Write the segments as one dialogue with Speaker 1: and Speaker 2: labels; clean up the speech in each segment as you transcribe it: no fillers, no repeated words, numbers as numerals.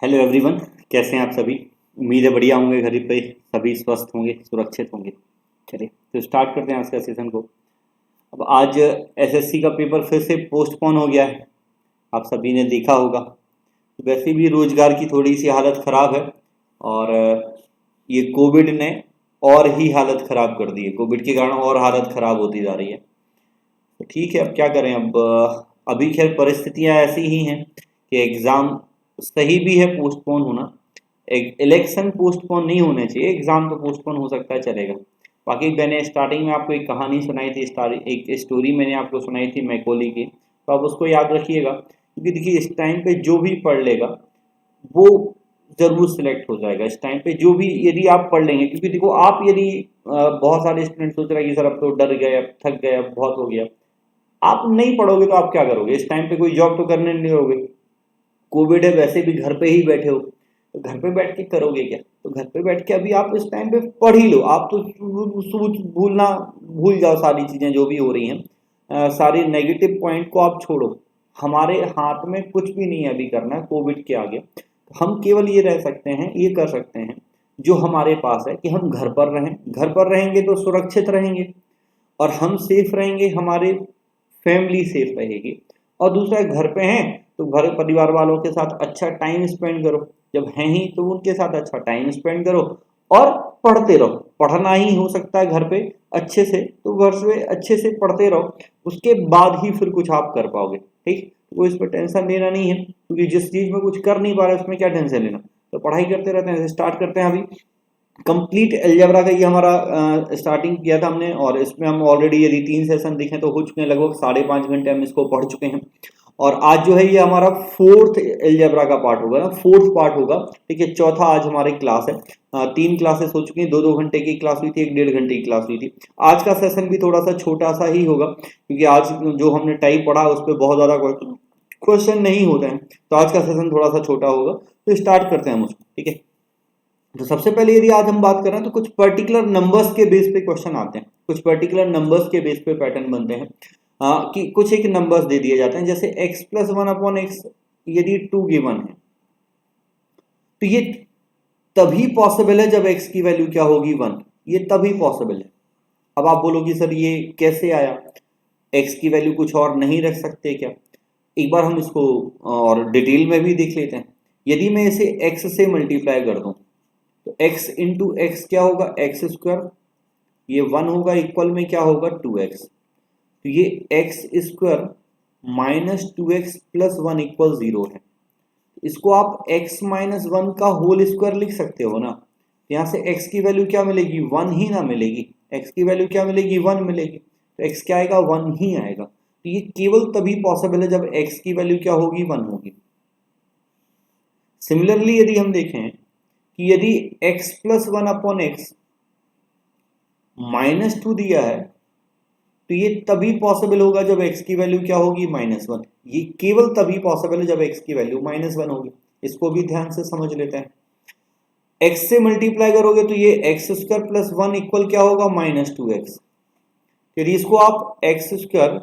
Speaker 1: Hello everyone, कैसे हैं आप सभी। उम्मीद है बढ़िया होंगे, घर पे सभी स्वस्थ होंगे, सुरक्षित होंगे। चलिए तो स्टार्ट करते हैं आज का सेशन को। अब आज एसएससी का पेपर फिर से पोस्टपोन हो गया है, आप सभी ने देखा होगा। वैसे भी रोजगार की थोड़ी सी हालत ख़राब है और ये कोविड ने और ही हालत ख़राब कर दी है। कोविड के कारण और हालत ख़राब होती जा रही है। तो ठीक है, अब क्या करें। अब अभी खैर परिस्थितियां ऐसी ही हैं कि एग्ज़ाम सही भी है पोस्टपोन होना। एक इलेक्शन पोस्टपोन नहीं होने चाहिए, एग्ज़ाम तो पोस्टपोन हो सकता है, चलेगा। बाकी मैंने स्टार्टिंग में आपको एक कहानी सुनाई थी, एक स्टोरी मैंने आपको सुनाई थी मैकोली की, तो आप उसको याद रखिएगा। क्योंकि देखिए इस टाइम पे जो भी पढ़ लेगा वो ज़रूर सिलेक्ट हो जाएगा। इस टाइम पे जो भी यदि आप पढ़ लेंगे, क्योंकि देखो आप यदि बहुत सारे स्टूडेंट सोच रहे हैं कि सर अब तो डर गए, अब थक गए, अब बहुत हो गया। आप नहीं पढ़ोगे तो आप क्या करोगे? इस टाइम पे कोई जॉब तो करने नहीं दोगे। कोविड है, वैसे भी घर पे ही बैठे हो, तो घर पे बैठ के करोगे क्या? तो घर पे बैठ के अभी आप इस टाइम पे पढ़ ही लो। आप तो सोच भूल जाओ सारी चीज़ें जो भी हो रही हैं। सारे नेगेटिव पॉइंट को आप छोड़ो। हमारे हाथ में कुछ भी नहीं है अभी करना कोविड के आगे। हम केवल ये रह सकते हैं, ये कर सकते हैं जो हमारे पास है, कि हम घर पर रहें। घर पर रहेंगे तो सुरक्षित रहेंगे और हम सेफ रहेंगे, हमारे फैमिली सेफ रहेगी। और दूसरा, घर पे हैं तो घर परिवार वालों के साथ अच्छा टाइम स्पेंड करो। जब हैं ही तो उनके साथ अच्छा टाइम स्पेंड करो और पढ़ते रहो। पढ़ना ही हो सकता है घर पे अच्छे से, तो घर से अच्छे से पढ़ते रहो। उसके बाद ही फिर कुछ आप कर पाओगे। ठीक, तो इस पर टेंशन लेना नहीं है, क्योंकि जिस चीज में कुछ कर नहीं पा रहे उसमें क्या टेंशन लेना। तो पढ़ाई करते रहते हैं। स्टार्ट करते हैं अभी। कंप्लीट अलजेब्रा का ये हमारा स्टार्टिंग किया था हमने, और इसमें हम ऑलरेडी यदि 3 सेशन दिखे तो हो चुके हैं, लगभग 5.5 घंटे हम इसको पढ़ चुके हैं। और आज जो है ये हमारा 4th अलजेब्रा का पार्ट होगा ना, 4th पार्ट होगा। ठीक है, चौथा आज हमारी क्लास है। 3 क्लासेस हो चुकी हैं, 2-2 घंटे की क्लास हुई थी, 1-1.5 घंटे की क्लास हुई थी। आज का सेशन भी थोड़ा सा छोटा सा ही होगा, क्योंकि आज जो हमने टाइप पढ़ा उस पर बहुत ज्यादा क्वेश्चन नहीं होते हैं, तो आज का सेशन थोड़ा सा छोटा होगा। तो स्टार्ट करते हैं हम उसको। ठीक है, तो सबसे पहले यदि आज हम बात कर रहे हैं तो कुछ पर्टिकुलर नंबर्स के बेस पे क्वेश्चन आते हैं, कुछ पर्टिकुलर नंबर्स के बेस पे पैटर्न बनते हैं। कि कुछ एक नंबर्स दे दिए जाते हैं, जैसे x+1/x यदि 2 गिवन है, तो ये तभी पॉसिबल है जब x की वैल्यू क्या होगी 1। ये तभी पॉसिबल है। अब आप बोलोगे सर ये कैसे आया, x की वैल्यू कुछ और नहीं रख सकते क्या? एक बार हम इसको और डिटेल में भी देख लेते हैं। यदि मैं इसे x से मल्टीप्लाई कर दूं तो x इंटू एक्स क्या होगा, x²। ये 1 होगा, इक्वल में क्या होगा 2x। तो ये x² minus 2x plus 1 equal 0 है। इसको आप x-1 का होल स्क्वायर लिख सकते हो ना। यहाँ से x की वैल्यू क्या मिलेगी, 1 ही ना मिलेगी। x की वैल्यू क्या मिलेगी, 1 मिलेगी। तो x क्या आएगा, 1 ही आएगा। तो ये केवल तभी पॉसिबल है जब x की वैल्यू क्या होगी, 1 होगी। सिमिलरली यदि हम देखें कि यदि x+1/x -2 दिया है, तो ये तभी पॉसिबल होगा जब x की वैल्यू क्या होगी, -1। ये केवल तभी पॉसिबल है जब x की वैल्यू -1 होगी। इसको भी ध्यान से समझ लेते हैं। x से मल्टीप्लाई करोगे तो ये x² प्लस 1 इक्वल क्या होगा, -2x। यदि इसको आप x²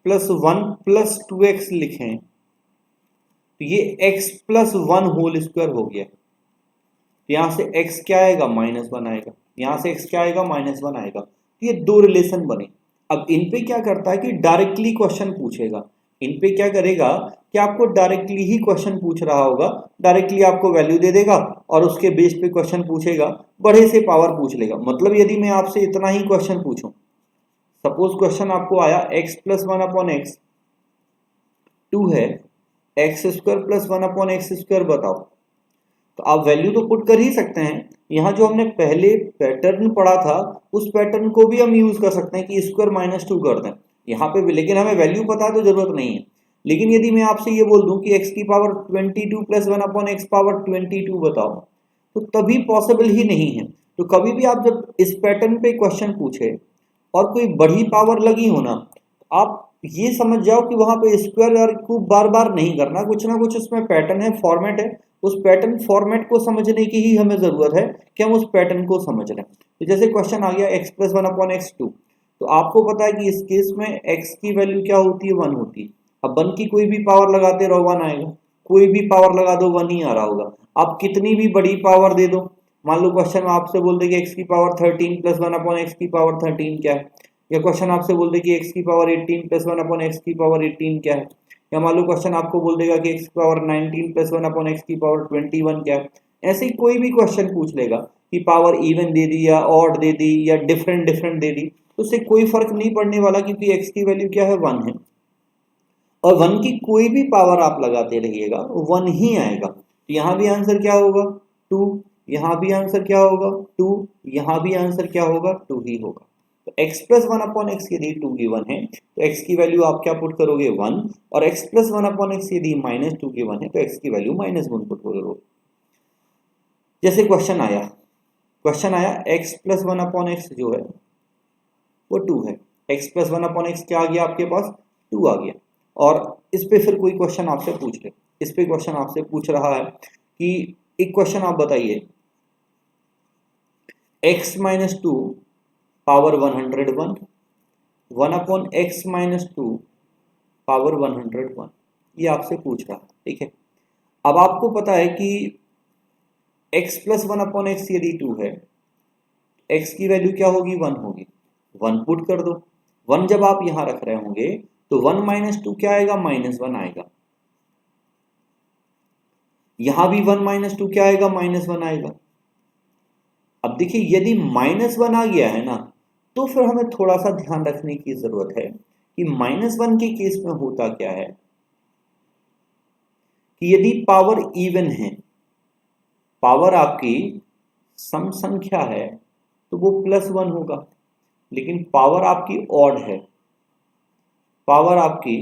Speaker 1: प्लस 1 प्लस 2x लिखें तो ये x प्लस 1 होल स्क्वायर हो गया। यहां से x क्या आएगा, -1 आएगा। यहां से x क्या आएगा, -1 आएगा। तो ये दो रिलेशन बने। अब इन पे क्या करता है कि डायरेक्टली क्वेश्चन पूछेगा। इन पे क्या करेगा कि आपको डायरेक्टली ही क्वेश्चन पूछ रहा होगा, डायरेक्टली आपको वैल्यू दे देगा और उसके बेस पे क्वेश्चन पूछेगा, बड़े से पावर पूछ लेगा। मतलब यदि मैं आपसे इतना ही क्वेश्चन पूछूं, सपोज क्वेश्चन आपको आया x+1/x 2 है, x² प्लस 1/x² बताओ, तो आप वैल्यू तो पुट कर ही सकते हैं। यहाँ जो हमने पहले पैटर्न पढ़ा था उस पैटर्न को भी हम यूज कर सकते हैं कि स्क्वायर -2 कर दें यहाँ पे भी, लेकिन हमें वैल्यू पता है तो जरूरत नहीं है। लेकिन यदि मैं आपसे ये बोल दूं कि x की पावर 22 प्लस 1/x पावर 22 बताओ, तो तभी पॉसिबल ही नहीं है। तो कभी भी आप जब इस पैटर्न पे क्वेश्चन पूछे और कोई बड़ी पावर लगी हो ना, आप ये समझ जाओ कि वहां पे स्क्वायर और क्यूब बार बार नहीं करना, कुछ ना कुछ उसमें पैटर्न है, फॉर्मेट है। उस पैटर्न फॉर्मेट को समझने की ही हमें जरूरत है कि हम उस पैटर्न को समझ रहे हैं। तो जैसे क्वेश्चन आ गया x+1/x2, तो आपको पता है कि इस केस में x की वैल्यू क्या होती है, 1 होती है। अब 1 की कोई भी पावर लगाते रहो 1 आएगा। कोई भी पावर लगा दो 1 ही आ रहा होगा। आप कितनी भी बड़ी पावर दे दो, मान लो क्वेश्चन में आपसे बोल दे कि x की पावर 13 प्लस 1 अपॉन एक्स की पावर 13 क्या है, या क्वेश्चन आपसे बोल दे कि x की पावर 18 प्लस 1 अपॉन एक्स की पावर 18 क्या है, या मान लो क्वेश्चन आपको बोल देगा कि x की पावर 19 प्लस 1 अपॉन एक्स की पावर 21 क्या है। ऐसे ही कोई भी क्वेश्चन पूछ लेगा कि पावर इवन दे दी या ऑड दे दी या डिफरेंट डिफरेंट दे दी, तो उससे कोई फर्क नहीं पड़ने वाला, क्योंकि x की वैल्यू क्या है 1 है, और 1 की कोई भी पावर आप लगाते रहिएगा 1 ही आएगा। तो यहाँ भी आंसर क्या होगा 2, यहाँ भी आंसर क्या होगा 2, यहाँ भी आंसर क्या होगा 2 ही होगा। तो x प्लस 1 अपॉन एक्स यदि 2 गिवन है तो x की वैल्यू आप क्या पुट करोगे 1, और x प्लस 1 अपॉन एक्स यदि माइनस 2 गिवन है तो x की वैल्यू -1 पुट करोगे। जैसे क्वेश्चन आया x प्लस 1 अपॉन एक्स जो है वो 2 है, x प्लस 1 अपॉन एक्स क्या आ गया आपके पास 2 आ गया। और इस पे फिर कोई क्वेश्चन आपसे पूछ ले, इस पे क्वेश्चन आपसे पूछ रहा है कि एक क्वेश्चन आप बताइए x माइनस 2 power 101, 1 upon x minus 2 power 101, ये आपसे पूछ रहा है, ठीक है। अब आपको पता है कि x प्लस 1 अपॉन एक्स यदि 2 है, x की वैल्यू क्या होगी 1 होगी, 1 पुट कर दो। 1 जब आप यहां रख रहे होंगे तो 1 माइनस 2 क्या आएगा -1 आएगा, यहां भी 1 माइनस 2 क्या आएगा -1 आएगा। अब देखिए यदि -1 आ गया है ना, तो फिर हमें थोड़ा सा ध्यान रखने की जरूरत है कि -1 के केस में होता क्या है कि यदि पावर इवन है, पावर आपकी सम संख्या है तो वो +1 होगा, लेकिन पावर आपकी ऑड है, पावर आपकी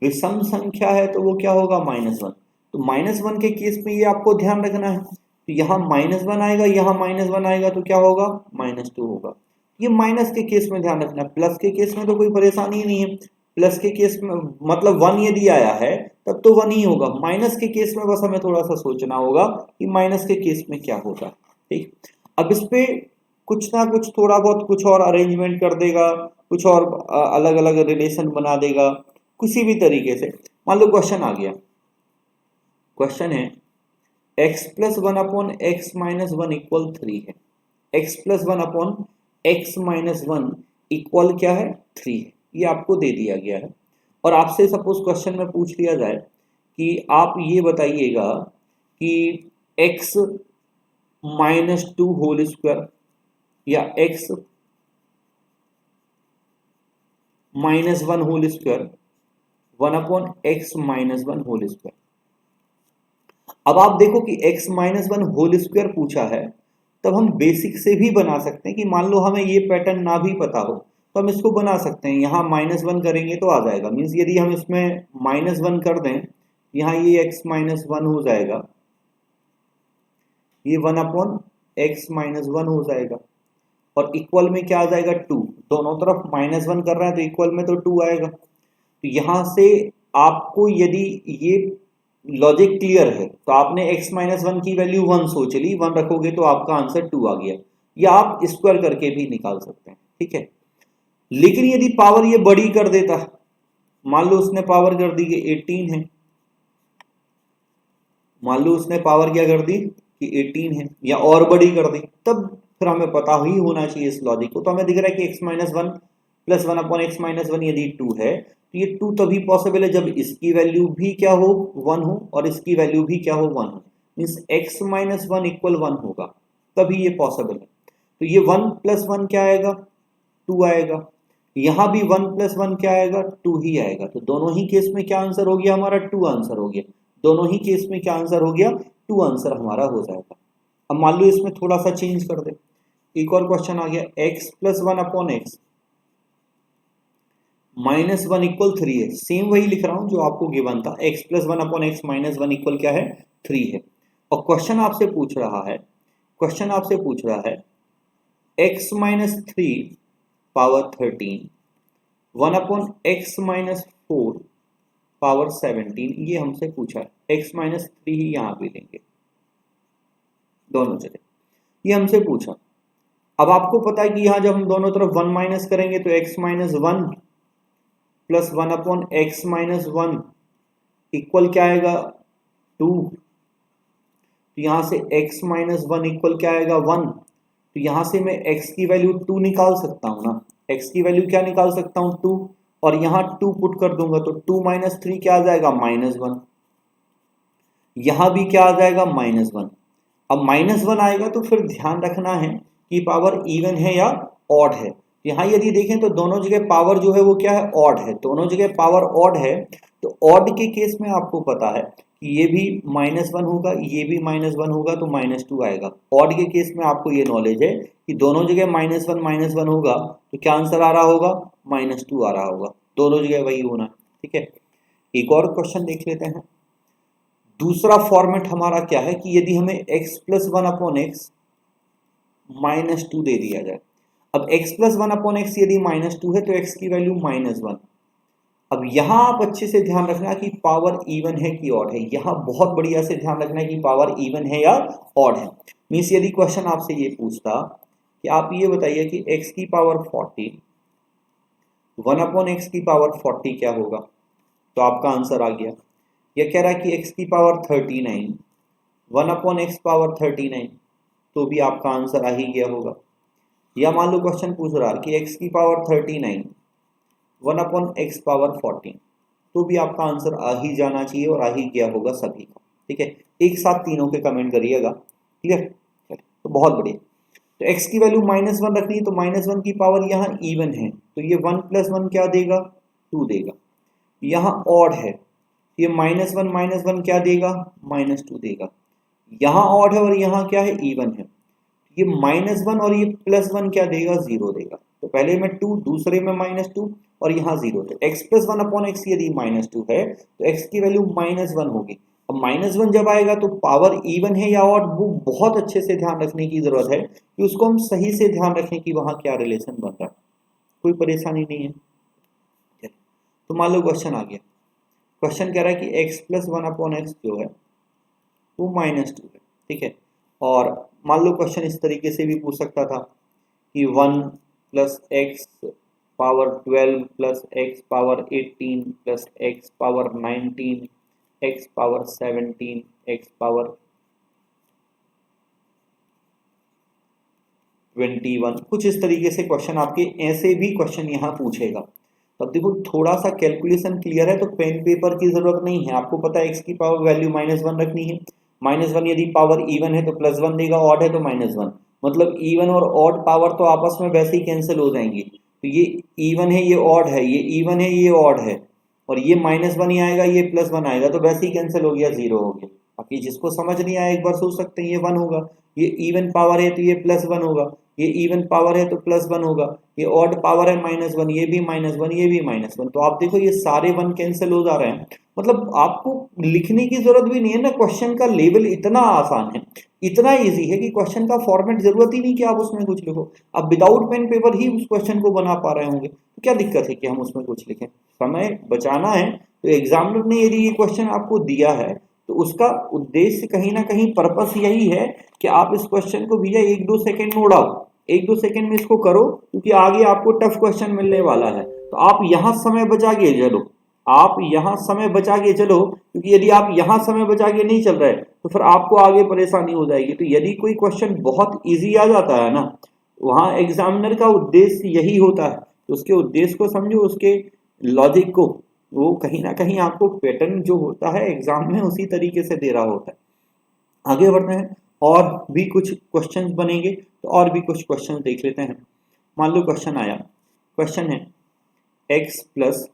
Speaker 1: विषम संख्या है तो वो क्या होगा -1। तो -1 के केस में ये आपको ध्यान रखना है, तो यहाँ -1 आएगा, यहाँ -1 आएगा तो क्या होगा -2 होगा। ये माइनस के केस में ध्यान रखना है, प्लस के केस में तो कोई परेशानी ही नहीं है। प्लस के केस में मतलब 1 यदि आया है तब तो 1 ही होगा, माइनस के केस में बस हमें थोड़ा सा सोचना होगा कि माइनस के केस में क्या होगा, ठीक। अब इस पे कुछ ना कुछ थोड़ा बहुत कुछ और अरेंजमेंट कर देगा, कुछ और अलग अलग रिलेशन बना देगा किसी भी तरीके से। मान लो क्वेश्चन आ गया, क्वेश्चन है x plus 1 upon x minus 1 equal 3 है, x plus 1 upon x minus 1 equal क्या है 3 है, ये आपको दे दिया गया है। और आपसे सपोज क्वेश्चन में पूछ लिया जाए कि आप ये बताइएगा कि x माइनस 2 होल स्क्वायर या x माइनस 1 whole square 1 upon x minus 1 whole square. अब आप देखो कि x माइनस 1 होल स्क्वायर पूछा है, तब हम बेसिक से भी बना सकते हैं कि मान लो हमें ये पैटर्न ना भी पता हो तो हम इसको बना सकते हैं, यहाँ -1 करेंगे तो आ जाएगा। मीन्स यदि हम इसमें -1 कर दें, यहाँ ये x माइनस 1 हो जाएगा, ये 1 अपॉन एक्स माइनस 1 हो जाएगा, और इक्वल में क्या आ जाएगा 2, दोनों तरफ -1 कर रहे हैं तो इक्वल में तो 2 आएगा। तो यहां से आपको यदि ये लॉजिक क्लियर है तो आपने x माइनस 1 की वैल्यू 1 सोच ली, 1 रखोगे तो आपका आंसर 2 आ गया, या आप स्क्वायर करके भी निकाल सकते हैं, ठीक है। लेकिन यदि पावर ये बड़ी कर देता, मान लो उसने पावर कर दी कि 18 है, मान लो उसने पावर क्या कर दी कि 18 है, या और बड़ी कर दी, तब फिर हमें पता ही होना चाहिए इस लॉजिक को। तो हमें दिख रहा है कि x माइनस 1 प्लस 1 अपॉन एक्स माइनस 1 यदि 2 है तो ये 2 तभी पॉसिबल है जब इसकी वैल्यू भी क्या हो 1 हो और इसकी वैल्यू भी क्या हो 1 हो। मीन्स x माइनस 1 इक्वल 1 होगा, तभी ये पॉसिबल है। तो ये 1 प्लस 1 क्या आएगा 2 आएगा, यहां भी 1 प्लस 1 क्या आएगा 2 ही आएगा। तो दोनों ही केस में क्या आंसर हो गया हमारा 2 आंसर हो गया, दोनों ही केस में क्या आंसर हो गया 2 आंसर हमारा हो जाएगा। अब मान लो इसमें थोड़ा सा चेंज कर दे, एक और क्वेश्चन आ गया x plus 1 upon x minus 1 equal 3 है, सेम वही लिख रहा हूं जो आपको गिवन था, x plus 1 upon x minus 1 equal क्या है 3 है। और क्वेश्चन आपसे पूछ रहा है, क्वेश्चन आपसे पूछ रहा है x minus 3 power 13 1 upon x minus 4 power 17, ये हमसे पूछा है। x माइनस 3 ही यहां पे लेंगे दोनों जगह, ये हमसे पूछा। अब आपको पता है कि यहां जब हम दोनों तरफ 1 माइनस करेंगे तो x माइनस 1 plus 1 upon x minus 1 equal क्या आएगा 2, तो यहाँ से x माइनस 1 इक्वल क्या आएगा 1, तो यहाँ से मैं x की वैल्यू 2 निकाल सकता हूँ ना, x की वैल्यू क्या निकाल सकता हूँ 2, और यहाँ 2 पुट कर दूंगा तो 2 माइनस 3 क्या आ जाएगा -1, यहाँ भी क्या आ जाएगा -1। अब -1 आएगा तो फिर ध्यान रखना है कि पावर इवन है या ऑड है। यहाँ यदि देखें तो दोनों जगह पावर जो है वो क्या है ऑड है, दोनों जगह पावर ऑड है, तो ऑड के केस में आपको पता है कि ये भी -1 होगा, ये भी -1 होगा तो -2 आएगा। ऑड के केस में आपको ये नॉलेज है कि दोनों जगह -1 होगा तो क्या आंसर आ रहा होगा -2 आ रहा होगा, दोनों जगह वही होना। ठीक है, एक और क्वेश्चन देख लेते हैं। दूसरा फॉर्मेट हमारा क्या है कि यदि हमें x प्लस 1/x -2 दे दिया जाए। अब x प्लस 1/x यदि -2 है तो x की वैल्यू -1। अब यहां आप अच्छे से ध्यान रखना कि पावर इवन है कि ऑड है, यहां बहुत बढ़िया से ध्यान रखना कि पावर इवन है या ऑड है। मीन्स यदि क्वेश्चन आपसे ये पूछता कि आप ये बताइए कि x की पावर 40 1/x की पावर 40 क्या होगा, तो आपका आंसर आ गया। यह कह रहा है कि x की पावर 39 1/x पावर 39, तो भी आपका आंसर आ ही गया होगा। या मान लो क्वेश्चन पूछ रहा है कि x की पावर 39 1/x पावर 40, तो भी आपका आंसर आ ही जाना चाहिए और आ ही गया होगा सभी का। ठीक है, एक साथ तीनों के कमेंट करिएगा। क्लियर, तो बहुत बढ़िया। तो x की वैल्यू -1 रखनी है तो -1 की पावर यहाँ इवन है तो ये 1 + 1 क्या देगा 2 देगा। यहाँ ऑड है, ये -1 क्या देगा -2 देगा। यहाँ ऑड है और यहाँ क्या है इवन है, ये -1 और ये +1 क्या देगा 0 देगा। तो पहले में 2 दूसरे में -2 और यहाँ 0। तो x + 1/x यदि -2 है तो x की वैल्यू -1 होगी। अब -1 जब आएगा तो पावर इवन है या ऑड, वो बहुत अच्छे से ध्यान रखने की जरूरत है कि उसको हम सही से ध्यान रखें कि वहां क्या रिलेशन बन रहा है, कोई परेशानी नहीं है। तो मान लो क्वेश्चन आ गया, क्वेश्चन कह रहा है कि x + 1/x जो है वो -2 है। ठीक है, और मान लो क्वेश्चन इस तरीके से भी पूछ सकता था कि 1 + x power 12 + x power 18 + x power 19 x power 17 x power 21, कुछ इस तरीके से क्वेश्चन आपके ऐसे भी क्वेश्चन यहाँ पूछेगा। तो अब देखो थोड़ा सा कैलकुलेशन क्लियर है तो पेन पेपर की जरूरत नहीं है, आपको पता है x की पावर वैल्यू -1 रखनी है। -1 यदि पावर इवन है तो +1 देगा, ऑड है तो -1, मतलब इवन और ऑड पावर तो आपस में वैसे ही कैंसिल हो जाएंगी। तो ये इवन है, ये ऑड है, ये इवन है, ये ऑड है, और ये -1 ही आएगा, ये +1 आएगा, तो वैसे ही कैंसिल हो गया, 0 हो गया। बाकी जिसको समझ नहीं आया एक बार सोच सकते हैं ये 1 होगा, ये इवन पावर है तो ये +1 होगा, ये इवन पावर है तो +1 होगा, ये ऑड पावर है -1, ये भी -1, ये भी -1। तो आप देखो ये सारे 1 कैंसिल हो जा रहे हैं, मतलब आपको लिखने की जरूरत भी नहीं है ना, क्वेश्चन का लेवल इतना आसान है, इतना इजी है कि क्वेश्चन का फॉर्मेट जरूरत ही नहीं कि आप उसमें कुछ लिखो। अब विदाउट पेन पेपर ही उस क्वेश्चन को बना पा रहे होंगे, तो क्या दिक्कत है कि हम उसमें कुछ लिखें, समय बचाना है। तो एग्जामिनर ने यदि ये क्वेश्चन आपको दिया है तो उसका उद्देश्य कहीं ना कहीं पर्पस यही है कि आप इस क्वेश्चन को भैया 1-2 सेकंड में उड़ाओ, 1-2 सेकंड में इसको करो, क्योंकि आगे आपको टफ क्वेश्चन मिलने वाला है। तो आप यहां समय बचा के चलो, आप यहां समय बचा के चलो, क्योंकि यदि आप यहां समय बचा के नहीं चल रहे तो फिर आपको आगे परेशानी हो जाएगी। तो यदि कोई क्वेश्चन बहुत ईजी आ जाता है ना, वहां एग्जामिनर का उद्देश्य यही होता है, तो उसके उद्देश्य को समझो, उसके लॉजिक को, वो कहीं ना कहीं आपको पैटर्न जो होता है एग्जाम में उसी तरीके से दे रहा होता है। आगे बढ़ते हैं, और भी कुछ क्वेश्चंस बनेंगे तो और भी कुछ क्वेश्चंस देख लेते हैं। मान लो क्वेश्चन आया, क्वेश्चन है x +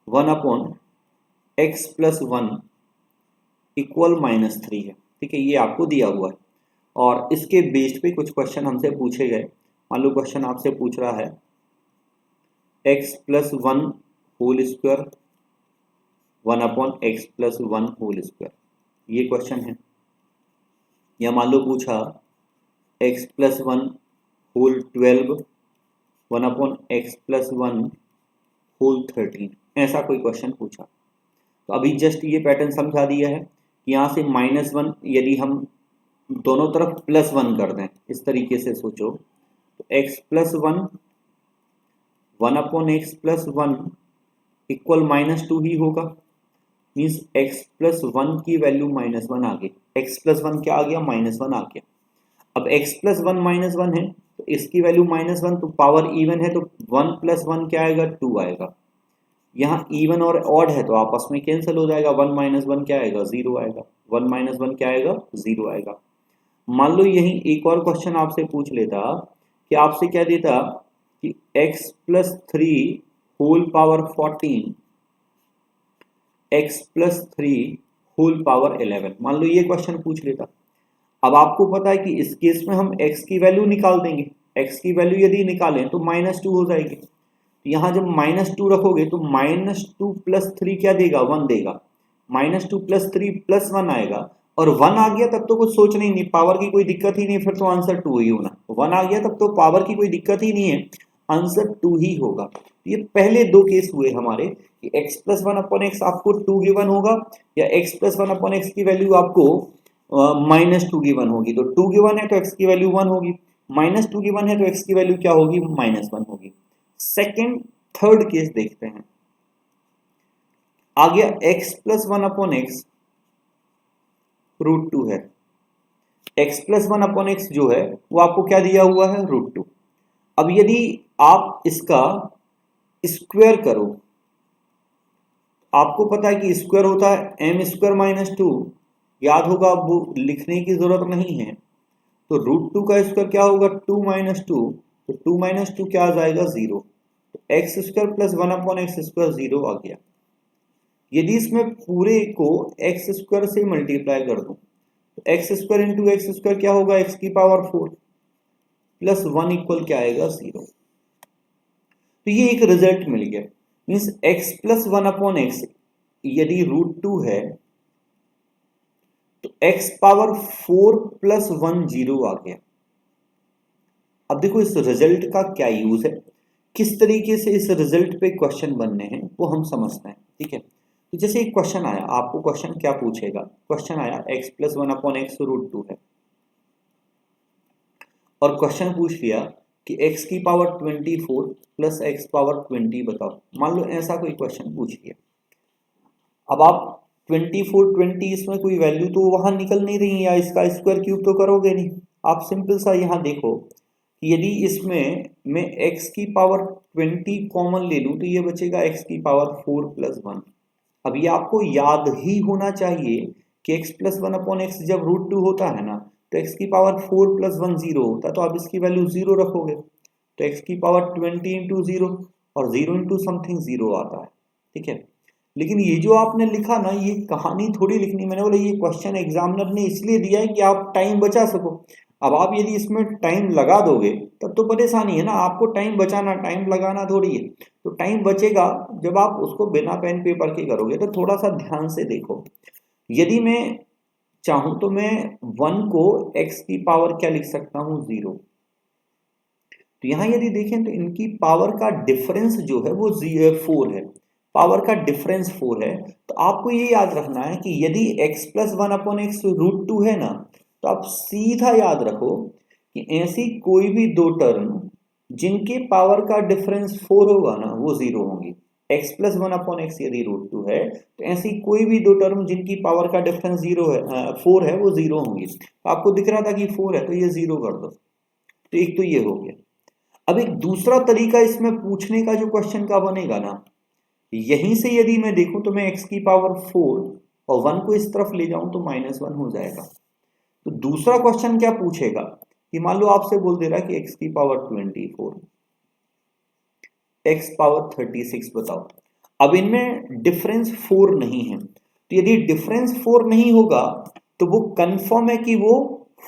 Speaker 1: 1/x + 1 इक्वल -3 है। ठीक है, ये आपको दिया हुआ है और इसके बेस्ड पे कुछ क्वेश्चन हमसे पूछे गए। मान लो क्वेश्चन आपसे पूछ रहा है x + 1 whole square 1/x + 1 whole square, ये क्वेश्चन है। या मान लो पूछा x + 1 होल 12 1/x + 1 होल 13, ऐसा कोई क्वेश्चन पूछा। तो अभी जस्ट ये पैटर्न समझा दिया है कि यहाँ से -1 यदि हम दोनों तरफ +1 कर दें, इस तरीके से सोचो, तो x + 1 1/x + 1 इक्वल -2 ही होगा। मीन्स x प्लस वन की वैल्यू -1 आ गई। x प्लस वन क्या आ गया? -1 आ गया। अब x प्लस वन -1 है तो इसकी वैल्यू -1, तो पावर इवन है तो 1 प्लस 1 क्या आएगा? 2 आएगा। यहाँ इवन और ऑड है तो आपस में कैंसिल हो जाएगा। 1 - 1 क्या आएगा? 0 आएगा। 1 - 1 क्या आएगा? 0 आएगा। मान लो यही एक और क्वेश्चन आपसे पूछ लेता कि आपसे क्या देता कि x plus 3 whole power 14, x plus 3 whole power 11। मान लो ये क्वेश्चन पूछ लेता। अब आपको पता है कि इस केस में हम x की वैल्यू निकाल देंगे। x की वैल्यू यदि निकालें तो -2 हो जाएगी। तो यहाँ जब -2 रखोगे तो -2 प्लस 3 क्या देगा? 1 देगा। -2 प्लस 3 प्लस 1 आएगा, और 1 आ गया तब तो कुछ सोचना ही नहीं, पावर की कोई दिक्कत ही नहीं, फिर तो आंसर 2 ही होना। 1 आ गया तब तो पावर की कोई दिक्कत ही नहीं है, आंसर 2 ही होगा। ये पहले दो केस हुए हमारे कि x प्लस 1 अपॉन एक्स आपको 2 गिवन होगा, या x प्लस 1 अपॉन एक्स की वैल्यू आपको -2 गिवन होगी। तो 2 गिवन है तो x की वैल्यू 1 होगी, -2 गिवन है तो x की वैल्यू क्या होगी? -1 होगी। सेकेंड थर्ड केस देखते हैं। आ गया x प्लस 1 अपॉन एक्स √2 है। x प्लस 1 अपॉन एक्स जो है वो आपको क्या दिया हुआ है? √2। अब यदि आप इसका स्क्वायर करो, आपको पता है कि स्क्वायर होता है m² - 2, याद होगा, अब वो लिखने की जरूरत नहीं है। तो √2 का स्क्वायर क्या होगा? 2 - 2, तो 2 - 2 क्या आ जाएगा? 0। तो x² प्लस 1 अपॉन x² 0 आ गया। यदि इसमें पूरे को x² से मल्टीप्लाई कर दूं तो x² इंटू x² क्या होगा? x की पावर 4 प्लस 1 इक्वल क्या आएगा? 0। तो ये एक रिजल्ट मिल गया। Means x plus 1 upon x यदि √2 है तो x पावर 4 प्लस 1 0 आ गया। अब देखो इस रिजल्ट का क्या यूज है, किस तरीके से इस रिजल्ट पे क्वेश्चन बनने हैं वो हम समझते हैं। ठीक है, तो जैसे एक क्वेश्चन आया, आपको क्वेश्चन क्या पूछेगा? क्वेश्चन आया x प्लस 1 अपॉन एक्स √2 है, और क्वेश्चन पूछ लिया कि x की पावर 24 प्लस x पावर 20 बताओ। मान लो ऐसा कोई क्वेश्चन पूछ लिया। अब आप 24 20 इसमें कोई वैल्यू तो वहां निकल नहीं रही, या इसका स्क्वायर क्यूब तो करोगे नहीं। आप सिंपल सा यहाँ देखो कि यदि इसमें मैं x की पावर 20 कॉमन ले लूं तो ये बचेगा x की पावर 4 प्लस 1। अब ये आपको याद ही होना चाहिए कि x प्लस 1 अपॉन एक्स जब √2 होता है ना तो x की पावर 4 प्लस 1 0 होता है, तो आप इसकी वैल्यू 0 रखोगे तो x की पावर 20 इंटू 0, और 0 इंटू समथिंग 0 आता है। ठीक है, लेकिन ये जो आपने लिखा ना, ये कहानी थोड़ी लिखनी, मैंने बोला ये क्वेश्चन एग्जामिनर ने इसलिए दिया है कि आप टाइम बचा सको। अब आप यदि इसमें टाइम लगा दोगे तब तो परेशानी है ना, आपको टाइम बचाना, टाइम लगाना थोड़ी है। तो टाइम बचेगा जब आप उसको बिना पेन पेपर के करोगे। तो थोड़ा सा ध्यान से देखो, यदि मैं चाहूं तो मैं 1 को x की पावर क्या लिख सकता हूं? 0। तो यहां यदि देखें तो इनकी पावर का डिफरेंस जो है वो 4 है, पावर का डिफरेंस 4 है। तो आपको ये याद रखना है कि यदि x प्लस 1 अपॉन एक्स √2 है ना, तो आप सीधा याद रखो कि ऐसी कोई भी दो टर्म जिनके पावर का डिफरेंस 4 होगा ना वो 0 होंगी। x प्लस 1 अपॉन एक्स यदि √2 है तो ऐसी कोई भी दो टर्म जिनकी पावर का डिफरेंस 0 है 4 है वो 0 होंगी। तो आपको दिख रहा था कि 4 है तो ये 0 कर दो। तो एक तो ये हो गया। अब एक दूसरा तरीका इसमें पूछने का जो क्वेश्चन का बनेगा ना, यहीं से यदि मैं देखूं तो मैं x की पावर 4 और 1 को इस तरफ ले जाऊं तो -1 हो जाएगा। तो दूसरा क्वेश्चन क्या पूछेगा कि मान लो आपसे बोल दे रहा है कि x की पावर 24 x पावर 36 बताओ। अब इनमें डिफरेंस 4 नहीं है, तो यदि डिफरेंस 4 नहीं होगा तो वो कंफर्म है कि वो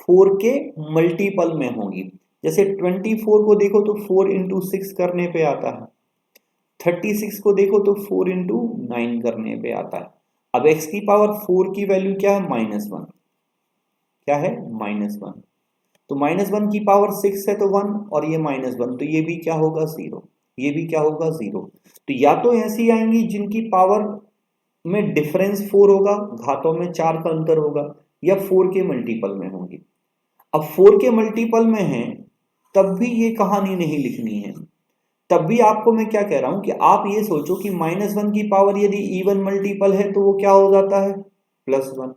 Speaker 1: 4 के मल्टीपल में होंगी। जैसे 24 को देखो तो 4 इंटू 6 करने पे आता है, 36 को देखो तो 4 इंटू 9 करने पे आता है। अब x की पावर 4 की वैल्यू क्या है? -1। क्या है? -1। तो -1 की पावर 6 है तो 1, और ये -1, तो ये भी क्या होगा? 0। ये भी क्या होगा? 0। तो या तो ऐसी आएंगी जिनकी पावर में डिफरेंस 4 होगा, घातों में 4 का अंतर होगा, या 4 के मल्टीपल में होंगी। अब 4 के मल्टीपल में है तब भी ये कहानी नहीं लिखनी है, तब भी आपको मैं क्या कह रहा हूं कि आप ये सोचो कि -1 की पावर यदि इवन मल्टीपल है तो वो क्या हो जाता है +1,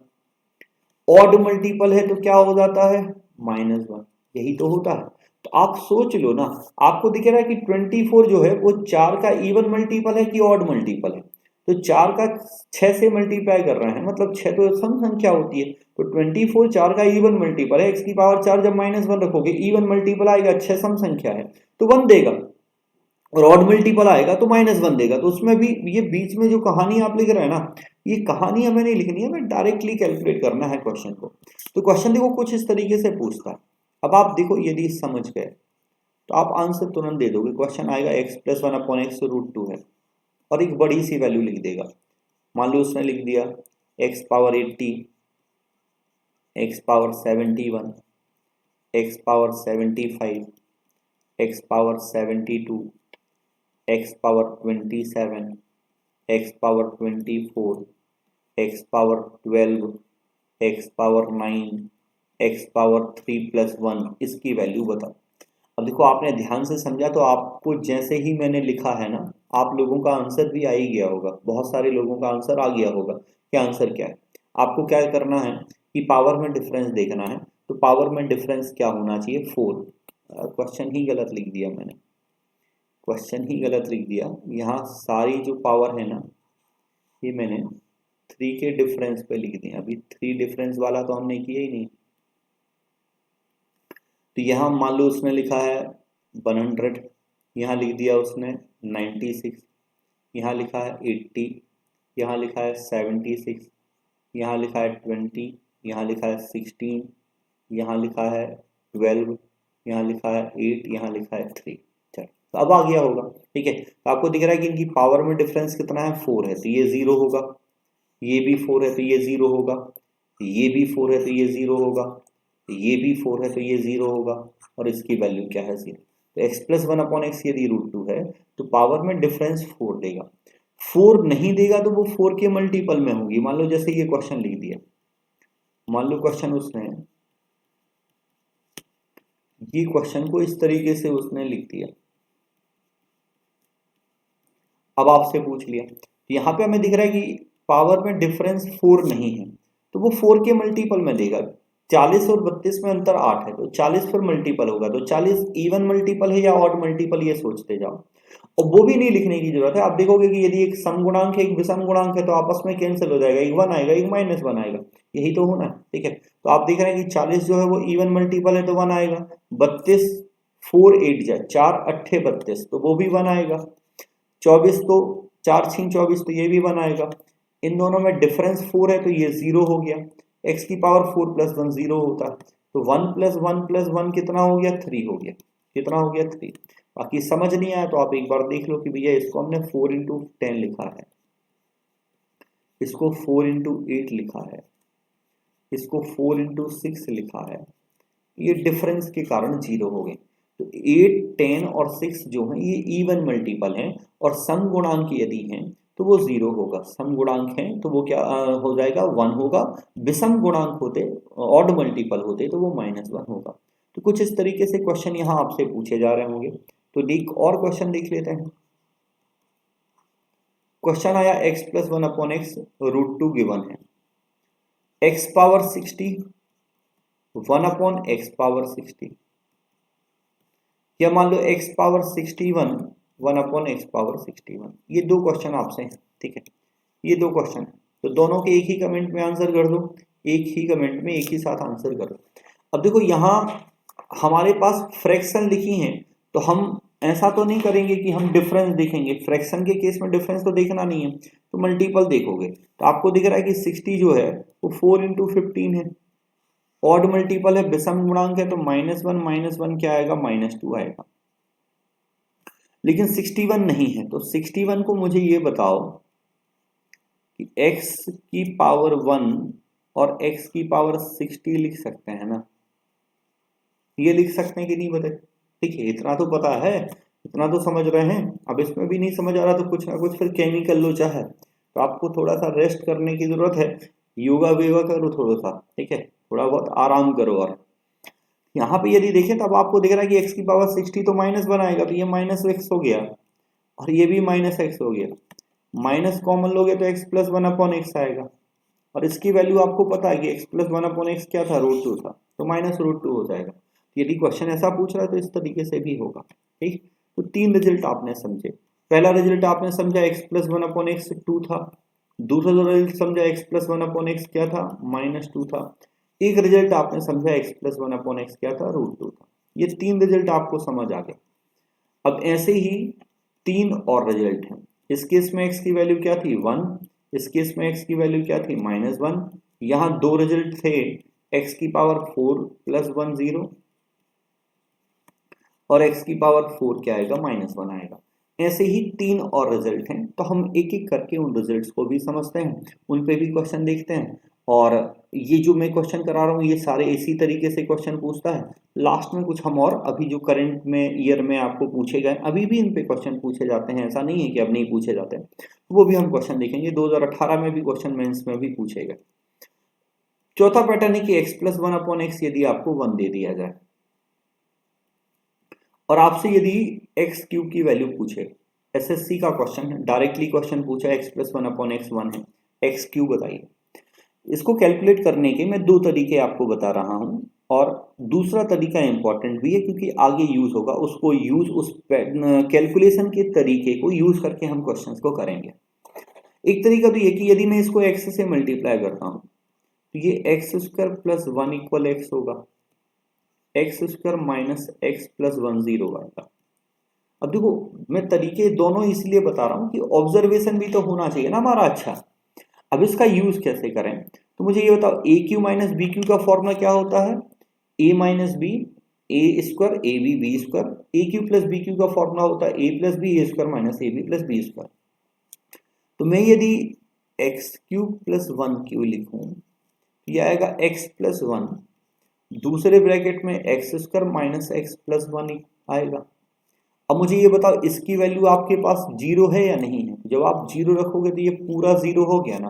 Speaker 1: ऑड मल्टीपल है तो क्या हो जाता है -1, यही तो होता है। तो आप सोच लो ना, आपको दिख रहा है कि 24 जो है वो 4 का इवन मल्टीपल है कि ऑड मल्टीपल है। तो 4 का 6 से मल्टीप्लाई कर रहे हैं, मतलब 6 तो सम संख्या होती है, तो 24 4 का इवन मल्टीपल है। x की पावर 4 जब -1 रखोगे, इवन मल्टीपल आएगा, 6 सम संख्या है तो 1 देगा, और ऑड मल्टीपल आएगा तो -1 देगा। तो उसमें भी ये बीच में जो कहानी आप लिख रहे हैं ना, ये कहानी हमें नहीं लिखनी है, हमें डायरेक्टली कैलकुलेट करना है क्वेश्चन को। तो क्वेश्चन देखो कुछ इस तरीके से पूछता है। अब आप देखो यदि समझ गए तो आप आंसर तुरंत दे दोगे। क्वेश्चन आएगा x + 1/x √2 है और एक बड़ी सी वैल्यू लिख देगा। मान लो उसने लिख दिया x power 80, x power 71, x power 75, x power 72, x power 27, x power 24, x power 12, x power 9, x power 3+1, इसकी वैल्यू बताओ। अब देखो आपने ध्यान से समझा तो आपको जैसे ही मैंने लिखा है ना, आप लोगों का आंसर भी आ ही गया होगा, बहुत सारे लोगों का आंसर आ गया होगा कि आंसर क्या है। आपको क्या करना है कि पावर में डिफरेंस देखना है। तो पावर में डिफरेंस क्या होना चाहिए 4। क्वेश्चन ही गलत लिख दिया मैंने, क्वेश्चन ही गलत लिख दिया। यहाँ सारी जो पावर है ना, ये मैंने 3 के डिफरेंस पे लिख दिया। अभी 3 डिफरेंस वाला तो हमने किया ही नहीं। तो यहाँ मान लो उसने लिखा है 100, यहाँ लिख दिया उसने 96, यहाँ लिखा है 80, यहाँ लिखा है 76, यहाँ लिखा है 20, यहाँ लिखा है 16, यहाँ लिखा है 12, यहाँ लिखा है 8, यहाँ लिखा है 3। चलो तो अब आ गया होगा, ठीक है। तो आपको दिख रहा है कि इनकी पावर में डिफरेंस कितना है 4 है, तो ये 0 होगा, ये भी 4 है तो ये 0 होगा, ये भी 4 है तो ये 0 होगा, ये भी 4 है तो ये 0 होगा, और इसकी वैल्यू क्या है 0। तो x + 1/x यदि √2 है तो पावर में डिफरेंस 4 देगा। 4 नहीं देगा तो वो 4 के मल्टीपल में होगी। मान लो जैसे ये क्वेश्चन लिख दिया, मान लो क्वेश्चन उसने ये क्वेश्चन को इस तरीके से उसने लिख दिया। अब आपसे पूछ लिया, तो यहाँ पे हमें दिख रहा है कि पावर में डिफरेंस 4 नहीं है, तो वो 4 के मल्टीपल में देगा। 40 और 32 में अंतर 8 है, तो 40 पर मल्टीपल होगा। तो 40 इवन मल्टीपल है या ऑड मल्टीपल, ये सोचते जाओ। और वो भी नहीं लिखने की जरूरत है। आप देखोगे कि यदि एक सम गुणांक है, एक विषम गुणांक है, तो आपस में कैंसिल हो जाएगा, एक 1 आएगा, एक -1 आएगा, यही तो होना है, ठीक है। तो आप देख रहे हैं कि 40 जो है वो इवन मल्टीपल है तो 1 आएगा। 32 4 8 जा 4 8 32, तो वो भी 1 आएगा। 24 तो 4 6 24, तो ये भी 1 आएगा। इन दोनों में डिफरेंस 4 है तो ये 0 हो गया। x की पावर 4 + 1 0 होता है, तो 1 + 1 + 1 कितना हो गया 3 हो गया। कितना हो गया 3। बाकी समझ नहीं आया तो आप एक बार देख लो कि भैया इसको हमने 4 × 10 लिखा है, इसको 4 × 8 लिखा है, इसको 4 × 6 लिखा है। ये डिफरेंस के कारण 0 हो गए। तो 8 10 और 6 जो हैं ये इवन मल्टीपल हैं, और सम गुणांक यदि हैं तो वो 0 होगा। सम गुणांक हैं तो वो क्या हो जाएगा 1 होगा। विषम गुणांक होते, ऑड मल्टीपल होते, तो वो -1 होगा। तो कुछ इस तरीके से क्वेश्चन यहाँ आपसे पूछे जा रहे होंगे। तो देख और क्वेश्चन देख लेते हैं। क्वेश्चन आया x + 1/x √2 गिवन है, x पावर 60 1/x पावर 60, या मान लो x पावर 61 1/x पावर 61। ये दो क्वेश्चन आपसे हैं, ठीक है। ये दो क्वेश्चन है, तो दोनों के एक ही कमेंट में आंसर कर दो, एक ही कमेंट में एक ही साथ आंसर कर दो। अब देखो यहाँ हमारे पास फ्रैक्शन लिखी हैं, तो हम ऐसा तो नहीं करेंगे कि हम डिफरेंस देखेंगे। फ्रैक्शन के केस में डिफरेंस तो देखना नहीं है, तो मल्टीपल देखोगे। तो आपको दिख रहा है कि 60 जो है वो 4 × 15 है, ऑड मल्टीपल है, विषम गुणांक है, तो -1 -1 क्या आएगा -2 आएगा। लेकिन 61 नहीं है, तो 61 को मुझे ये बताओ कि x की पावर 1 और x की पावर 60 लिख सकते हैं ना, ये लिख सकते हैं कि नहीं बताए। ठीक है, इतना तो पता है, इतना तो समझ रहे हैं। अब इसमें भी नहीं समझ आ रहा तो कुछ ना कुछ फिर केमिकल लो चाहे, तो आपको थोड़ा सा रेस्ट करने की जरूरत है, योगा वेगा करो थोड़ा सा, ठीक है, थोड़ा बहुत आराम करो। और यहाँ पे यदि देखें तब आपको दिख रहा है कि x की पावर 60 तो माइनस बनाएगा, तो ये माइनस एक्स हो गया और ये भी माइनस एक्स हो गया। माइनस कॉमन लोगे तो x प्लस 1/x आएगा, और इसकी वैल्यू आपको पता है कि x प्लस 1/x क्या था, √2 था, तो माइनस √2 हो जाएगा। यदि क्वेश्चन ऐसा पूछ रहा है तो इस तरीके से भी होगा। ठीक, तो 3 रिजल्ट आपने समझे। पहला रिजल्ट आपने समझा x प्लस 1/x 2 था। दूसरा जो रिजल्ट समझा x प्लस 1/x क्या था, -2 था। एक रिजल्ट आपने समझा x प्लस 1/x क्या था, √2 था। ये 3 रिजल्ट आपको समझ आ गए। अब ऐसे ही 3 और रिजल्ट हैं। इस केस में x की वैल्यू क्या थी, 1। इस केस में x की वैल्यू क्या थी, -1। यहाँ 2 रिजल्ट थे, x की पावर 4 प्लस 1 0 और x की पावर 4 क्या आएगा, -1 आएगा। ऐसे ही 3 और रिजल्ट हैं, तो हम एक एक करके उन रिजल्ट्स को भी समझते हैं, उन पे भी क्वेश्चन देखते हैं। और ये जो मैं क्वेश्चन करा रहा हूँ ये सारे इसी तरीके से क्वेश्चन पूछता है। लास्ट में कुछ हम और अभी जो करंट में ईयर में आपको पूछे गए अभी भी इन पे क्वेश्चन पूछे जाते हैं, ऐसा नहीं है कि अब नहीं पूछे जाते हैं, वो भी हम क्वेश्चन देखेंगे। 2018 में भी क्वेश्चन मेंस में भी पूछे गए। चौथा पैटर्न है कि x प्लस 1/x यदि आपको 1 दे दिया जाए और आपसे यदि x क्यूब की वैल्यू पूछे, एसएससी का क्वेश्चन है, डायरेक्टली क्वेश्चन पूछा x प्लस 1/x 1 है, x क्यूब बताइए। इसको कैलकुलेट करने के मैं 2 तरीके आपको बता रहा हूं, और दूसरा तरीका इंपॉर्टेंट भी है क्योंकि आगे यूज होगा, उसको यूज उस कैलकुलेशन के तरीके को यूज करके हम क्वेश्चंस को करेंगे। एक तरीका तो ये कि यदि मैं इसको x से मल्टीप्लाई करता हूं तो ये x² प्लस 1 इक्वल x होगा, x² माइनस x प्लस 1 0 आएगा। अब देखो मैं तरीके दोनों इसलिए बता रहा हूं कि ऑब्जर्वेशन भी तो होना चाहिए ना हमारा। अच्छा, अब इसका यूज कैसे करें, तो मुझे ये बताओ A Q minus B Q का फॉर्मूला क्या होता है, A minus B A square A B B square. A Q plus B Q का फॉर्मूला होता है A plus B A square minus A B plus B square. तो मैं यदि एक्स क्यूब प्लस 1 क्यू लिखूं, यह आएगा एक्स प्लस 1, दूसरे ब्रैकेट में x square minus x plus 1 आएगा। अब मुझे ये बताओ इसकी वैल्यू आपके पास 0 है या नहीं है। जब आप 0 रखोगे तो ये पूरा 0 हो गया ना,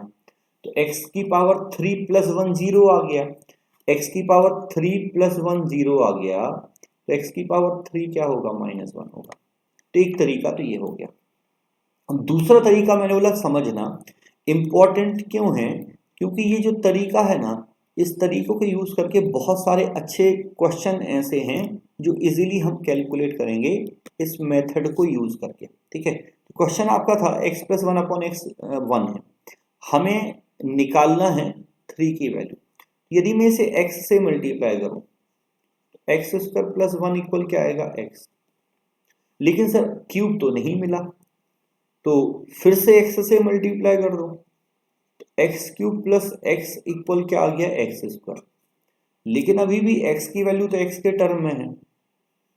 Speaker 1: तो x की पावर 3 प्लस 1 0 आ गया, x की पावर 3 प्लस 1 0 आ गया, तो x की पावर 3 क्या होगा, -1 होगा। तो एक तरीका तो ये हो गया। अब दूसरा तरीका मैंने बोला समझना इंपॉर्टेंट क्यों है, क्योंकि ये जो तरीका है ना, इस तरीकों को यूज करके बहुत सारे अच्छे क्वेश्चन ऐसे हैं जो इजीली हम कैलकुलेट करेंगे इस मेथड को यूज करके। ठीक है, तो क्वेश्चन आपका था x प्लस 1/x 1 है, हमें निकालना है 3 की वैल्यू। यदि मैं इसे x से मल्टीप्लाई करूं तो x² प्लस 1 इक्वल क्या आएगा, x। लेकिन सर क्यूब तो नहीं मिला, तो फिर से x से मल्टीप्लाई कर दो, x cube plus x equal क्या आ गया, x²। लेकिन अभी भी x की वैल्यू तो x के टर्म में है,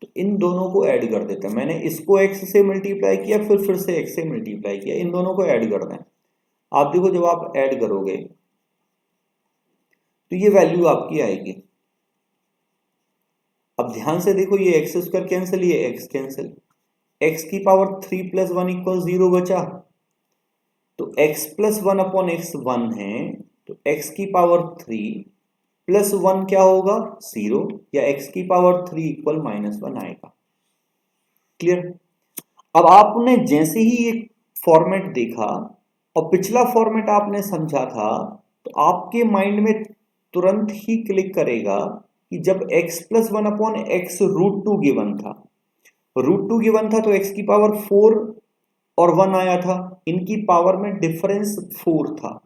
Speaker 1: तो इन दोनों को ऐड कर देते हैं। मैंने इसको x से मल्टीप्लाई किया, फिर से x से मल्टीप्लाई किया, इन दोनों को ऐड कर दें। आप देखो जब आप ऐड करोगे तो ये वैल्यू आपकी आएगी। अब ध्यान से देखो, ये x² कैंसिल, ये x कैंसिल, x की पावर 3 प्लस 1 इक्वल 0 बचा, तो x प्लस 1/x 1 है, तो x की पावर 3 प्लस 1 क्या होगा, 0, या x की पावर 3 इक्वल -1 आएगा। क्लियर। अब आपने जैसे ही ये फॉर्मेट देखा और पिछला फॉर्मेट आपने समझा था, तो आपके माइंड में तुरंत ही क्लिक करेगा कि जब x प्लस 1/x √2 गिवन था, √2 गिवन था, तो x की पावर 4 और 1 आया था, इनकी पावर में डिफरेंस 4 था।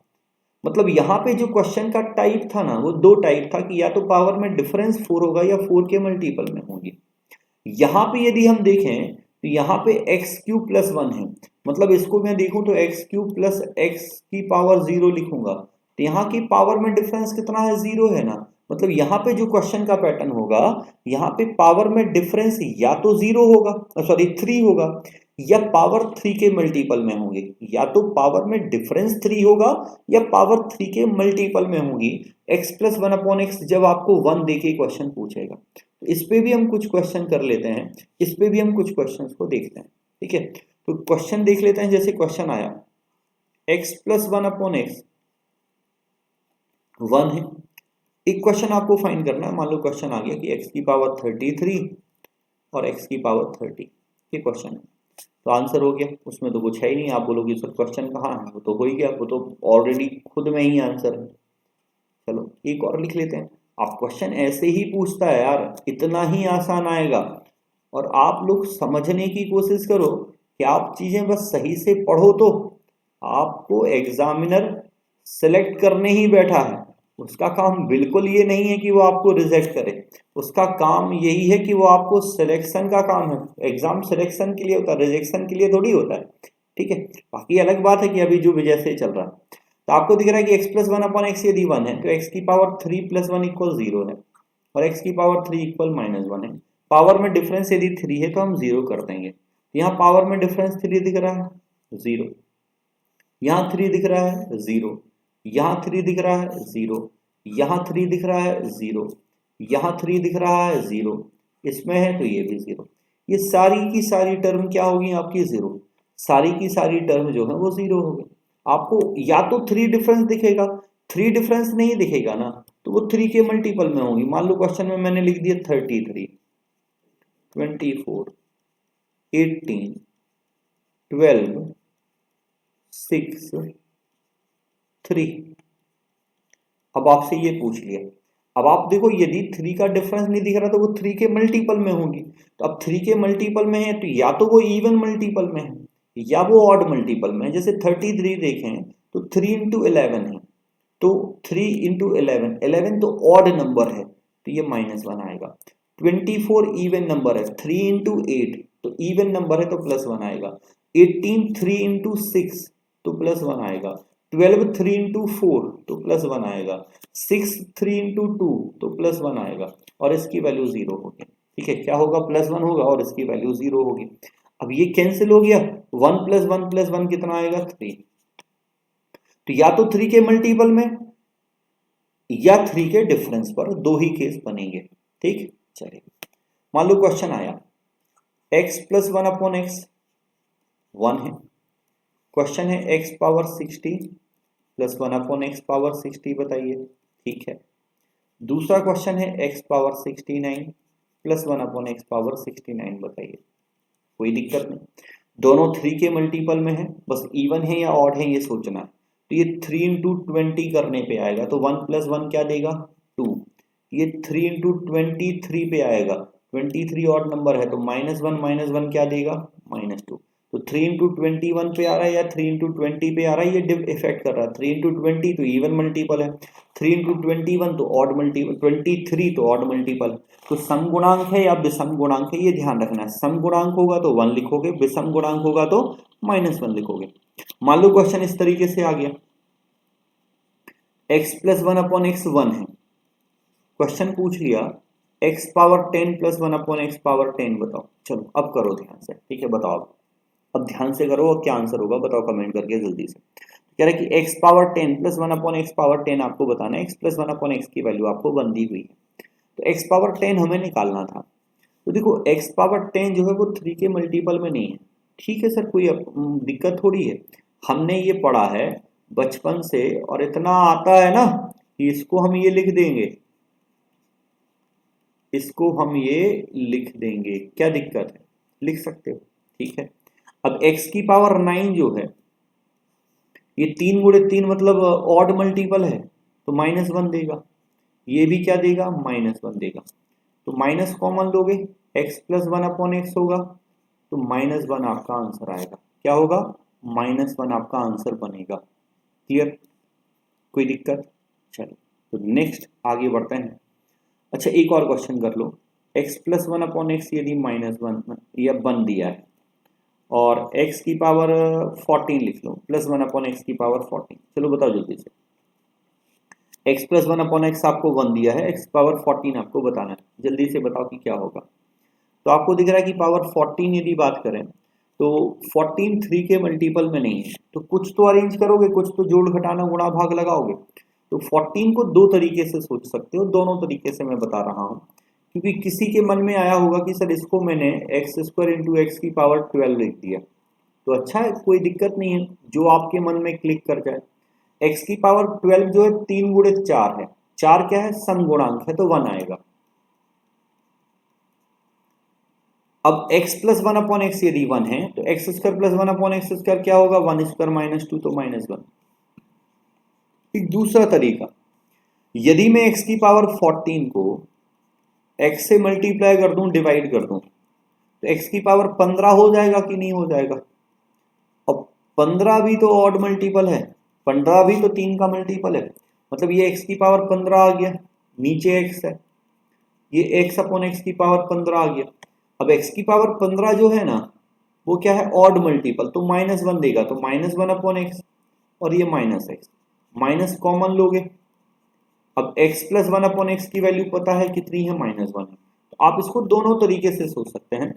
Speaker 1: मतलब यहां पे जो क्वेश्चन का टाइप था ना, वो 2 टाइप था कि या तो पावर में डिफरेंस 4 होगा या 4 के मल्टीपल में होंगे। यहां पे यदि हम देखें तो यहां पे एक्स क्यूब प्लस 1 है, मतलब इसको मैं देखूं तो एक्स क्यूब प्लस एक्स की पावर 0 लिखूंगा, तो यहाँ की पावर में डिफरेंस कितना है, 0 है ना। मतलब यहाँ पे जो क्वेश्चन का पैटर्न होगा, यहाँ पे पावर में डिफरेंस या तो 0 होगा, सॉरी 3 होगा, या पावर 3 के मल्टीपल में होंगे। या तो पावर में डिफरेंस 3 होगा या पावर 3 के मल्टीपल में होगी। x प्लस 1/x जब आपको 1 देके क्वेश्चन पूछेगा, तो इस पे भी हम कुछ क्वेश्चन कर लेते हैं, इस पे भी हम कुछ क्वेश्चंस को देखते हैं। ठीक है, तो क्वेश्चन देख लेते हैं। जैसे क्वेश्चन आया x प्लस 1/x 1 है, एक क्वेश्चन आपको फाइंड करना है। मान लो क्वेश्चन आ गया कि x की पावर 33 और x की पावर 30, ये क्वेश्चन है। तो आंसर हो गया, उसमें तो कुछ है ही नहीं। आप बोलोगे सर क्वेश्चन कहाँ है, वो तो हो ही गया, वो तो ऑलरेडी खुद में ही आंसर है। चलो एक और लिख लेते हैं। आप क्वेश्चन ऐसे ही पूछता है यार, इतना ही आसान आएगा। और आप लोग समझने की कोशिश करो कि आप चीजें बस सही से पढ़ो, तो आपको एग्जामिनर सेलेक्ट करने ही बैठा है। उसका काम बिल्कुल ये नहीं है कि वो आपको रिजेक्ट करे, उसका काम यही है कि वो आपको सिलेक्शन का काम है। एग्जाम सिलेक्शन के लिए होता है, रिजेक्शन के लिए थोड़ी होता है। ठीक है, बाकी अलग बात है कि अभी जो जैसे चल रहा है। तो आपको दिख रहा है कि x plus one upon x यदि 1 है तो x की पावर 3 प्लस 1 इक्वल 0 है, और x की पावर 3 इक्वल -1 है। पावर में डिफरेंस यदि 3 है तो हम 0 कर देंगे। यहाँ पावर में डिफरेंस 3 दिख रहा है, 0। यहाँ 3 दिख रहा है, 0। यहाँ 3 दिख रहा है, 0। यहाँ 3 दिख रहा है, 0। यहाँ 3 दिख रहा है, 0। इसमें है तो ये भी 0। ये सारी की सारी टर्म क्या होगी आपकी, 0। सारी की सारी टर्म जो है वो 0 हो गई। आपको या तो 3 डिफरेंस दिखेगा, 3 डिफरेंस नहीं दिखेगा ना तो वो 3 के मल्टीपल में होगी। मान लो क्वेश्चन में मैंने लिख दिया 33, 24, 18, 12, 6, 3। अब आपसे ये पूछ लिया, अब आप देखो यदि 3 का डिफरेंस नहीं दिख रहा तो वो 3 के मल्टीपल में होगी। तो अब 3 के मल्टीपल में है तो या तो वो इवन मल्टीपल में है या वो ऑड मल्टीपल में है। जैसे 33 देखें तो 3 इंटू 11 है, तो 3 इंटू 11, 11 तो ऑड नंबर है तो ये -1 आएगा। 24 इवन नंबर है, 3 इंटू 8 तो इवन नंबर है तो +1 आएगा। 18 3 इंटू 6 तो +1 आएगा। 12 3 इंटू 4 तो +1 आएगा। 6 3 इंटू 2 तो +1 आएगा, और इसकी वैल्यू 0 होगी। ठीक है, क्या होगा, +1 होगा और इसकी वैल्यू 0 होगी। अब ये कैंसिल हो गया, 1 + 1 + 1 कितना आएगा, 3। तो या तो 3 के मल्टीपल में या 3 के डिफरेंस पर, दो ही केस बनेंगे। ठीक, चलिए मान लो क्वेश्चन आया x + 1 अपॉन एक्स 1 है। क्वेश्चन है x power 60 + 1 upon x power 60 बताइए। ठीक है, दूसरा क्वेश्चन है x power 69 + 1 upon x power 69 बताइए। कोई दिक्कत नहीं, दोनों 3 के मल्टीपल में है, बस इवन है या ऑड है ये सोचना है। तो ये 3 इंटू 20 करने पे आएगा तो 1 + 1 क्या देगा, 2। ये 3 इंटू 23 पे आएगा, 23 ऑड नंबर है तो -1 -1 क्या देगा, -2। तो 3 इंटू 21 पे आ रहा है या 3 इंटू 20 पे आ रहा है, ये इफेक्ट कर रहा है। 3 इंटू 20 तो इवन मल्टीपल है, 3 इंटू 21 तो ऑड मल्टीपल, 23 तो ऑड मल्टीपल है। तो सम गुणांक है या विषम गुणांक है ये ध्यान रखना है। सम गुणांक होगा तो 1 लिखोगे, विषम गुणांक होगा तो -1 लिखोगे। मान लो क्वेश्चन इस तरीके से आ गया, x + 1 अपॉन एक्स 1 है। क्वेश्चन पूछ लिया x power 10 + 1 upon x power 10 बताओ। चलो अब करो ध्यान से, ठीक है, बताओ अब ध्यान से करो और क्या आंसर होगा बताओ कमेंट करके जल्दी से। कह रहा है कि x power 10 + 1 upon x power 10 आपको बताना है। x + 1 अपॉन एक्स की वैल्यू आपको बंदी हुई है, तो x पावर 10 हमें निकालना था। तो देखो x पावर 10 जो है वो 3 के मल्टीपल में नहीं है। ठीक है सर, कोई दिक्कत थोड़ी है, हमने ये पढ़ा है बचपन से और इतना आता है ना कि इसको हम ये लिख देंगे, इसको हम ये लिख देंगे, क्या दिक्कत है, लिख सकते हो। ठीक है, अब x की पावर 9 जो है ये 3 गुणे 3 मतलब ऑड मल्टीपल है तो -1 देगा। ये भी क्या देगा, -1 देगा। तो माइनस कॉमन लोगे, x + 1 अपॉन एक्स होगा तो -1 आपका आंसर आएगा। क्या होगा, -1 आपका आंसर बनेगा। क्लियर, कोई दिक्कत। चलो तो नेक्स्ट आगे बढ़ते हैं। अच्छा एक और क्वेश्चन कर लो, x + 1 अपॉन एक्स यदि -1 या 1 दिया है और x की पावर 14 लिख लो, +1 अपॉन एक्स की पावर 14। चलो बताओ जल्दी से, x + 1 अपॉन एक्स आपको 1 दिया है, x पावर 14 आपको बताना है, जल्दी से बताओ कि क्या होगा। तो आपको दिख रहा है कि पावर 14 यदि बात करें तो 14 3 के मल्टीपल में नहीं है, तो कुछ तो अरेंज करोगे, कुछ तो जोड़ घटाना गुणा भाग लगाओगे। तो 14 को दो तरीके से सोच सकते हो, दोनों तरीके से मैं बता रहा हूँ, क्योंकि किसी के मन में आया होगा कि सर इसको मैंने x² इंटू एक्स की पावर 12 लिख दिया, तो अच्छा है, कोई दिक्कत नहीं है, जो आपके मन में क्लिक कर जाए। x की पावर 12 जो है 3 गुणे 4 है, 4 क्या है, सम गुणांक है तो 1 आएगा। अब x प्लस 1 अपॉन एक्स यदि 1 है तो x square plus 1 upon x square क्या होगा, 1 स्क्वायर माइनस 2 तो -1। एक दूसरा तरीका, यदि मैं x की पावर 14 को x से मल्टीप्लाई कर दूं, डिवाइड कर दूं, तो x की पावर 15 हो जाएगा कि नहीं हो जाएगा। अब 15 भी तो ऑड मल्टीपल है, 15 भी तो 3 का मल्टीपल है, मतलब ये x की पावर 15 आ गया, नीचे x है, ये x अपॉन एक्स की पावर 15 आ गया। अब x की पावर 15 जो है ना वो क्या है, ऑड मल्टीपल, तो -1 देगा, तो -1 अपॉन एक्स और ये -x, माइनस कॉमन लोगे। अब x प्लस 1 अपॉन एक्स की वैल्यू पता है कितनी है, -1 है। तो आप इसको दोनों तरीके से सोच सकते हैं,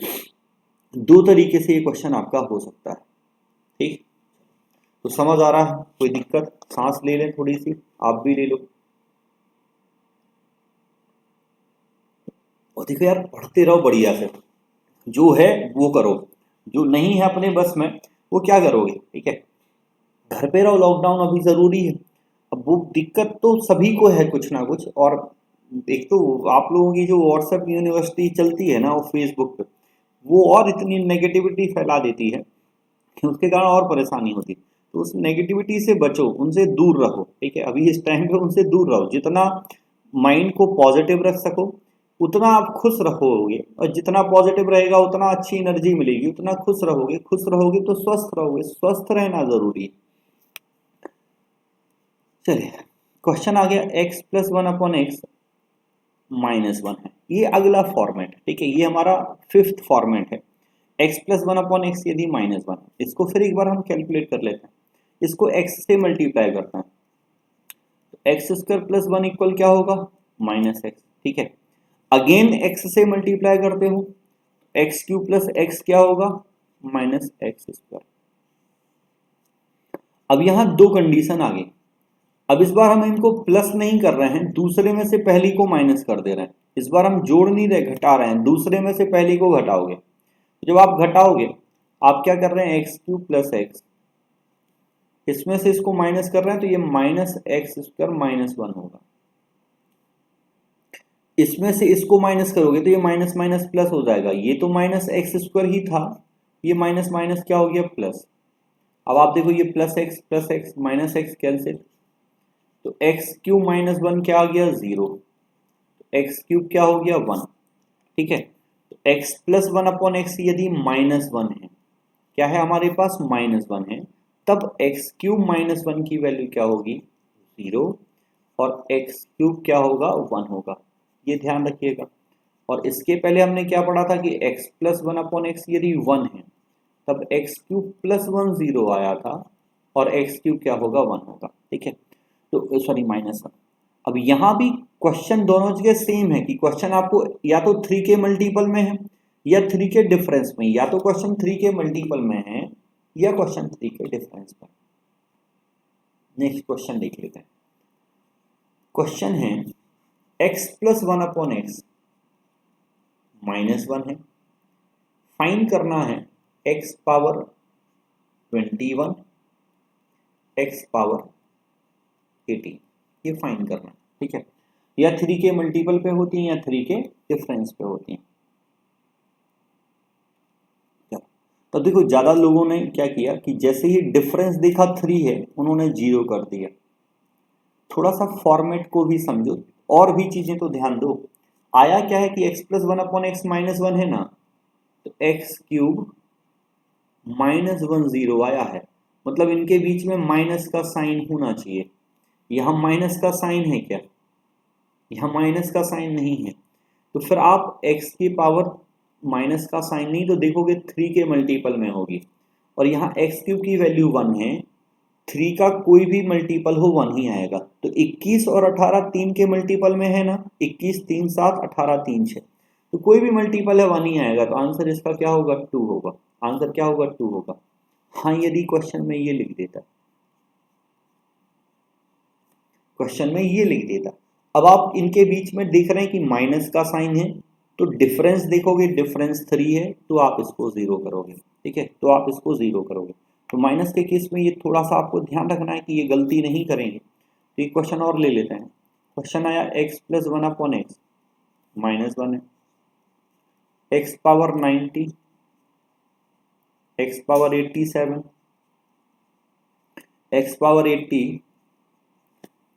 Speaker 1: दो तरीके से ये क्वेश्चन आपका हो सकता है। ठीक, तो समझ आ रहा है, कोई दिक्कत, सांस ले लें थोड़ी सी, आप भी ले लो। और देखो यार, पढ़ते रहो बढ़िया से, जो है वो करो, जो नहीं है अपने बस में वो क्या करोगे, ठीक है। घर पे रहो, लॉकडाउन अभी जरूरी है। अब वो दिक्कत तो सभी को है कुछ ना कुछ, और एक तो आप लोगों की जो व्हाट्सएप यूनिवर्सिटी चलती है ना, वो फेसबुक पे, वो और इतनी नेगेटिविटी फैला देती है कि उसके कारण और परेशानी होती है। तो उस नेगेटिविटी से बचो, उनसे दूर रहो, ठीक है। अभी इस टाइम पे उनसे दूर रहो, जितना माइंड को पॉजिटिव रख सको उतना आप खुश रहोगे, और जितना पॉजिटिव रहेगा उतना अच्छी एनर्जी मिलेगी, उतना खुश रहोगे, खुश रहोगे तो स्वस्थ रहोगे, स्वस्थ रहना जरूरी है। चलिए, क्वेश्चन आ गया, x प्लस 1 अपॉन एक्स -1 है, ये अगला फॉर्मेट, ठीक है, ये हमारा 5th फॉर्मेट है। x प्लस 1 अपॉन एक्स यदि -1 है, इसको फिर एक बार हम कैलकुलेट कर लेते हैं, इसको x से मल्टीप्लाई करते हैं, तो एक्स स्क्वायर प्लस 1 इक्वल क्या होगा, -x, ठीक है। अगेन x से मल्टीप्लाई करते हो, एक्स क्यूब प्लस एक्स क्या होगा, -x²। अब यहां दो कंडीशन आ गई। अब इस बार हम इनको प्लस नहीं कर रहे हैं, दूसरे में से पहली को माइनस कर दे रहे हैं। इस बार हम जोड़ नहीं रहे, घटा रहे हैं, दूसरे में से पहली को घटाओगे। जब आप घटाओगे, आप क्या कर रहे हैं, एक्स क्यूब प्लस एक्स, इसमें से इसको माइनस कर रहे हैं तो ये -x² -1 होगा। इसमें से इसको माइनस करोगे तो ये माइनस माइनस प्लस हो जाएगा, ये तो -x² ही था, ये माइनस माइनस क्या हो गया, प्लस। अब आप देखो, ये plus x minus x cancel, तो एक्स क्यूब -1 क्या आ गया, 0, एक्स क्यूब क्या हो गया, 1, ठीक है। तो एक्स प्लस 1 अपॉन एक्स यदि -1 है, क्या है हमारे पास, -1 है, तब एक्स क्यूब -1 की वैल्यू क्या होगी, 0, और एक्स क्यूब क्या होगा, 1 होगा, ये ध्यान रखिएगा। और इसके पहले हमने क्या पढ़ा था कि x प्लस 1 अपॉन एक्स यदि 1 है, तब एक्स क्यूब प्लस 1 0 आया था, और एक्स क्यूब क्या होगा, 1 होगा, ठीक है। तो सॉरी, -1। अब यहाँ भी क्वेश्चन दोनों जगह सेम है कि क्वेश्चन आपको या तो 3 के मल्टीपल में है या 3 के डिफरेंस में, या तो क्वेश्चन 3 के मल्टीपल में है या क्वेश्चन 3 के डिफरेंस में। नेक्स्ट क्वेश्चन देख लेते हैं। क्वेश्चन है, x प्लस 1 अपॉन एक्स -1 है, फाइंड करना है x पावर 21, x पावर 18, ये फाइंड करना है, ठीक है। या 3 के मल्टीपल पे होती हैं या 3 के डिफरेंस पे होती हैं। तो देखो, ज्यादा लोगों ने क्या किया कि जैसे ही डिफरेंस देखा 3 है, उन्होंने 0 कर दिया। थोड़ा सा फॉर्मेट को भी समझो, और भी चीजें तो ध्यान दो। आया क्या है कि x प्लस 1 अपॉन एक्स -1 है ना, तो एक्स क्यूब -1 0 आया है, मतलब इनके बीच में माइनस का साइन होना चाहिए। यहां माइनस का साइन है क्या, यहां माइनस का साइन नहीं है, तो फिर आप x की पावर माइनस का साइन नहीं तो देखोगे 3 के मल्टीपल में होगी, और यहाँ एक्स क्यूब की वैल्यू 1 है, 3 का कोई भी मल्टीपल हो 1 ही आएगा। तो 21 और 18 3 के मल्टीपल में है ना, 21 3 7, 18 3 6, तो कोई भी मल्टीपल है 1 ही आएगा, तो आंसर इसका क्या होगा, 2 होगा। आंसर क्या होगा, 2 होगा। हाँ, यदि क्वेश्चन में ये लिख देता, क्वेश्चन में ये लिख देता। अब आप इनके बीच में देख रहे हैं कि माइनस का साइन है, तो डिफरेंस देखोगे, डिफरेंस 3 है, तो आप इसको 0 करोगे, ठीक है, तो आप इसको 0 करोगे। तो माइनस के केस में ये थोड़ा सा आपको ध्यान रखना है कि ये गलती नहीं करेंगे। तो ये क्वेश्चन और ले लेते हैं। क्वेश्चन आया x प्लस 1 अपॉन एक्स -1 है, x power 90, x power 87, x power 80,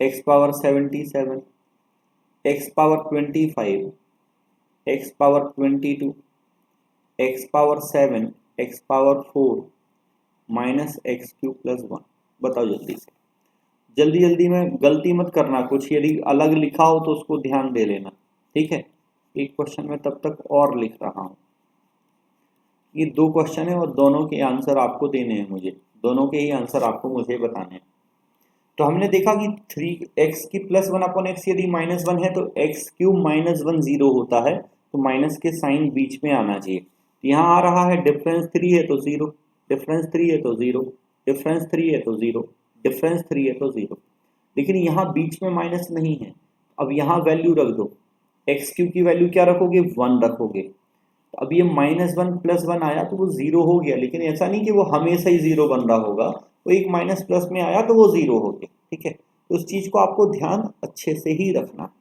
Speaker 1: x power 77, x power 25, x power 22, x power 7, x power 4 minus x cube plus 1। बताओ जल्दी से, जल्दी जल्दी में गलती मत करना, कुछ यदि अलग लिखा हो तो उसको ध्यान दे लेना, ठीक है। एक क्वेश्चन में तब तक और लिख रहा हूँ, ये 2 क्वेश्चन है और दोनों के आंसर आपको देने हैं मुझे, दोनों के ही आंसर आपको मुझे बताने हैं। तो हमने देखा कि 3x की प्लस 1 अपॉन एक्स यदि -1 है तो x क्यूब -1 0 होता है, तो माइनस के साइन बीच में आना चाहिए। यहाँ आ रहा है डिफरेंस 3 है तो 0, डिफरेंस 3 है तो 0, डिफरेंस 3 है तो 0, डिफरेंस 3 है तो 0, लेकिन यहाँ बीच में माइनस नहीं है। अब यहाँ वैल्यू रख दो, एक्स क्यूब की वैल्यू क्या रखोगे, 1 रखोगे। तो अब ये -1 प्लस 1 आया तो वो 0 हो गया, लेकिन ऐसा नहीं कि वो हमेशा ही 0 बन रहा होगा, वो एक माइनस प्लस में आया तो वो 0 हो गया, ठीक है। तो उस चीज को आपको ध्यान अच्छे से ही रखना।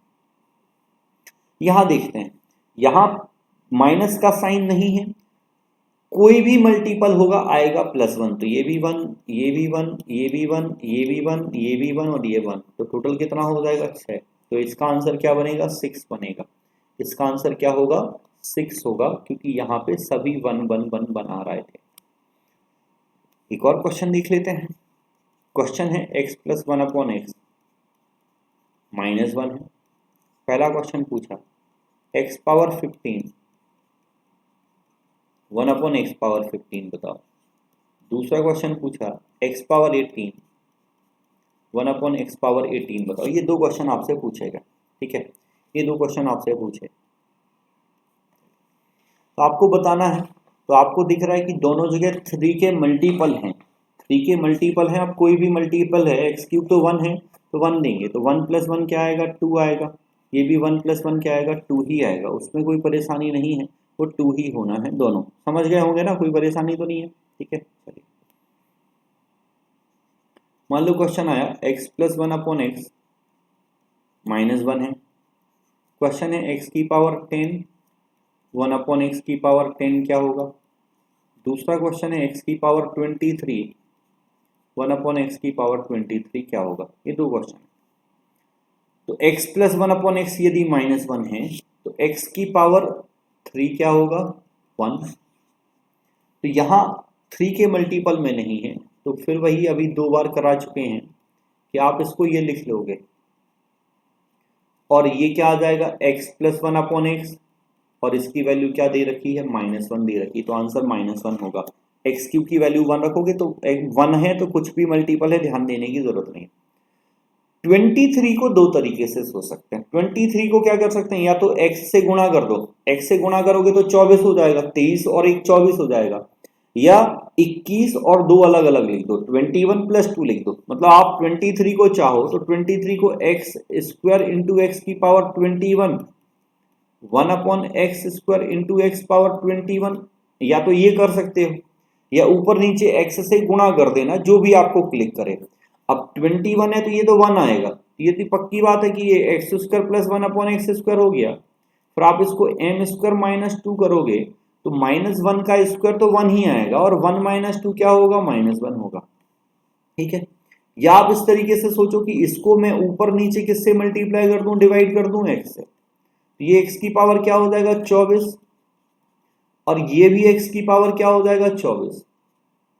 Speaker 1: यहां देखते हैं, यहां माइनस का साइन नहीं है, कोई भी मल्टीपल होगा आएगा +1, तो ये भी 1, ये भी 1, ये भी 1, ये भी 1, ये भी 1 और ये 1, तो टोटल कितना हो जाएगा 6। तो इसका आंसर क्या बनेगा, 6 बनेगा। इसका आंसर क्या होगा, 6 होगा, क्योंकि यहाँ पे सभी 1 1 1 बना रहे थे। एक और क्वेश्चन देख लेते हैं। क्वेश्चन है x प्लस 1 अपॉन एक्स -1 है। पहला क्वेश्चन पूछा x power 15, 1 upon x power 15 बताओ। दूसरा क्वेश्चन पूछा x power 18, 1 upon x power 18 बताओ। ये 2 क्वेश्चन आपसे पूछेगा, ठीक है, ये 2 क्वेश्चन आपसे पूछे तो आपको बताना है। तो आपको दिख रहा है कि दोनों जगह 3 के मल्टीपल हैं, 3 के मल्टीपल हैं। अब कोई भी मल्टीपल है, एक्स क्यूब तो 1 है तो 1 देंगे, तो 1 प्लस 1 क्या आएगा, 2 आएगा। ये भी 1 प्लस 1 क्या आएगा, 2 ही आएगा, उसमें कोई परेशानी नहीं है, वो 2 ही होना है। दोनों समझ गए होंगे ना, कोई परेशानी तो नहीं है, ठीक है। चलिए मान लो क्वेश्चन आया x प्लस 1 अपॉन एक्स -1 है। क्वेश्चन है x की पावर 10, 1 अपॉन एक्स की पावर 10 क्या होगा। दूसरा क्वेश्चन है x की पावर 23, 1 अपॉन एक्स की पावर 23 क्या होगा। ये 2 क्वेश्चन है। तो x प्लस 1 अपॉन एक्स यदि -1 है तो x की पावर 3 क्या होगा, 1। तो यहाँ 3 के मल्टीपल में नहीं है, तो फिर वही अभी 2 बार करा चुके हैं कि आप इसको ये लिख लोगे, और ये क्या आ जाएगा, x प्लस 1 अपॉन एक्स, और इसकी वैल्यू क्या दे रखी है, -1 दे रखी, तो आंसर -1 होगा। एक्स क्यूब की वैल्यू 1 रखोगे तो 1 है, तो कुछ भी मल्टीपल है, ध्यान देने की जरूरत नहीं। 23 को 2 तरीके से सोच सकते हैं। 23 को क्या कर सकते हैं, या तो x से गुणा कर दो, x से गुणा करोगे तो 24 हो जाएगा, 23 और 1 24 हो जाएगा, या 21 और 2 अलग अलग लिख दो, 21 प्लस 2 लिख दो। मतलब आप 23 को चाहो तो 23 को एक्स स्क्वायर इंटू एक्स की power 21, 1 upon x square into x power 21, या तो ये कर सकते हो, या ऊपर नीचे x से गुणा कर देना, जो भी आपको क्लिक करे। अब 21 है तो ये तो 1 आएगा, ये तो पक्की बात है कि ये x square plus 1 upon x square हो गया। फिर आप इसको एम स्क्वायर -2 करोगे तो -1 का स्क्वायर तो 1 ही आएगा, और 1 - 2 क्या होगा, -1 होगा, ठीक है। या आप इस तरीके से सोचो कि इसको मैं ऊपर नीचे किससे मल्टीप्लाई कर दूं, डिवाइड कर दूं x से, तो ये x की पावर क्या हो जाएगा, 24, और ये भी x की पावर क्या हो जाएगा, 24।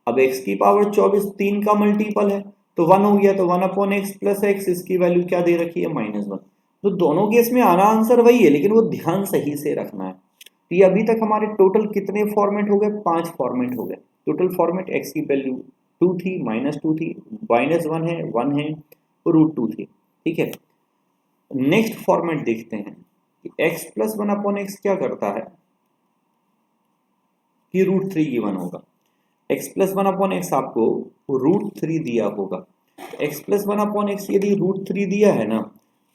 Speaker 1: अब x की पावर 24 3 का मल्टीपल है तो 1 हो गया, तो 1 अपॉन एक्स प्लस एक्स, इसकी वैल्यू क्या दे रखी है, -1। तो दोनों केस में आना आंसर वही है, लेकिन वो ध्यान सही से रखना है। तो ये अभी तक हमारे टोटल कितने फॉर्मेट हो गए, 5 फॉर्मेट हो गए। टोटल फॉर्मेट x की वैल्यू 2 थी, -2 थी, -1 है, 1 है और √2 थी, ठीक है। नेक्स्ट फॉर्मेट देखते हैं कि x प्लस 1 अपॉन एक्स क्या करता है कि √3 गिवन होगा। x प्लस 1 अपॉन एक्स आपको √3 दिया होगा। x प्लस 1 अपॉन एक्स यदि √3 दिया है ना,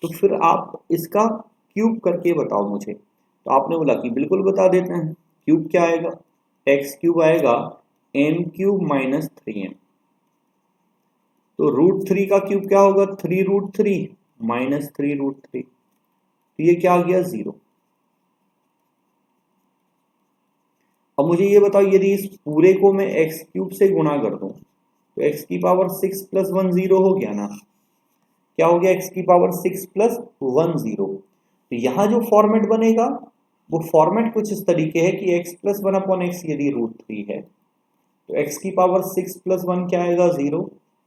Speaker 1: तो फिर आप इसका क्यूब करके बताओ मुझे। तो आपने बोला कि बिल्कुल बता देते हैं। क्यूब क्या आएगा, एक्स क्यूब आएगा m³ -3m। तो √3 का क्यूब क्या होगा, 3√3, -3√3, तो ये क्या आ गया 0। अब मुझे ये बताओ यदि इस पूरे को मैं x³ से गुणा कर दूं तो x की पावर 6 + 1 0 हो गया ना। क्या हो गया x की पावर 6 + 1 0। तो यहाँ जो फॉर्मेट बनेगा वो फॉर्मेट कुछ इस तरीके है कि x + 1/x यदि √3 है तो x की पावर 6 + 1 क्या आएगा 0,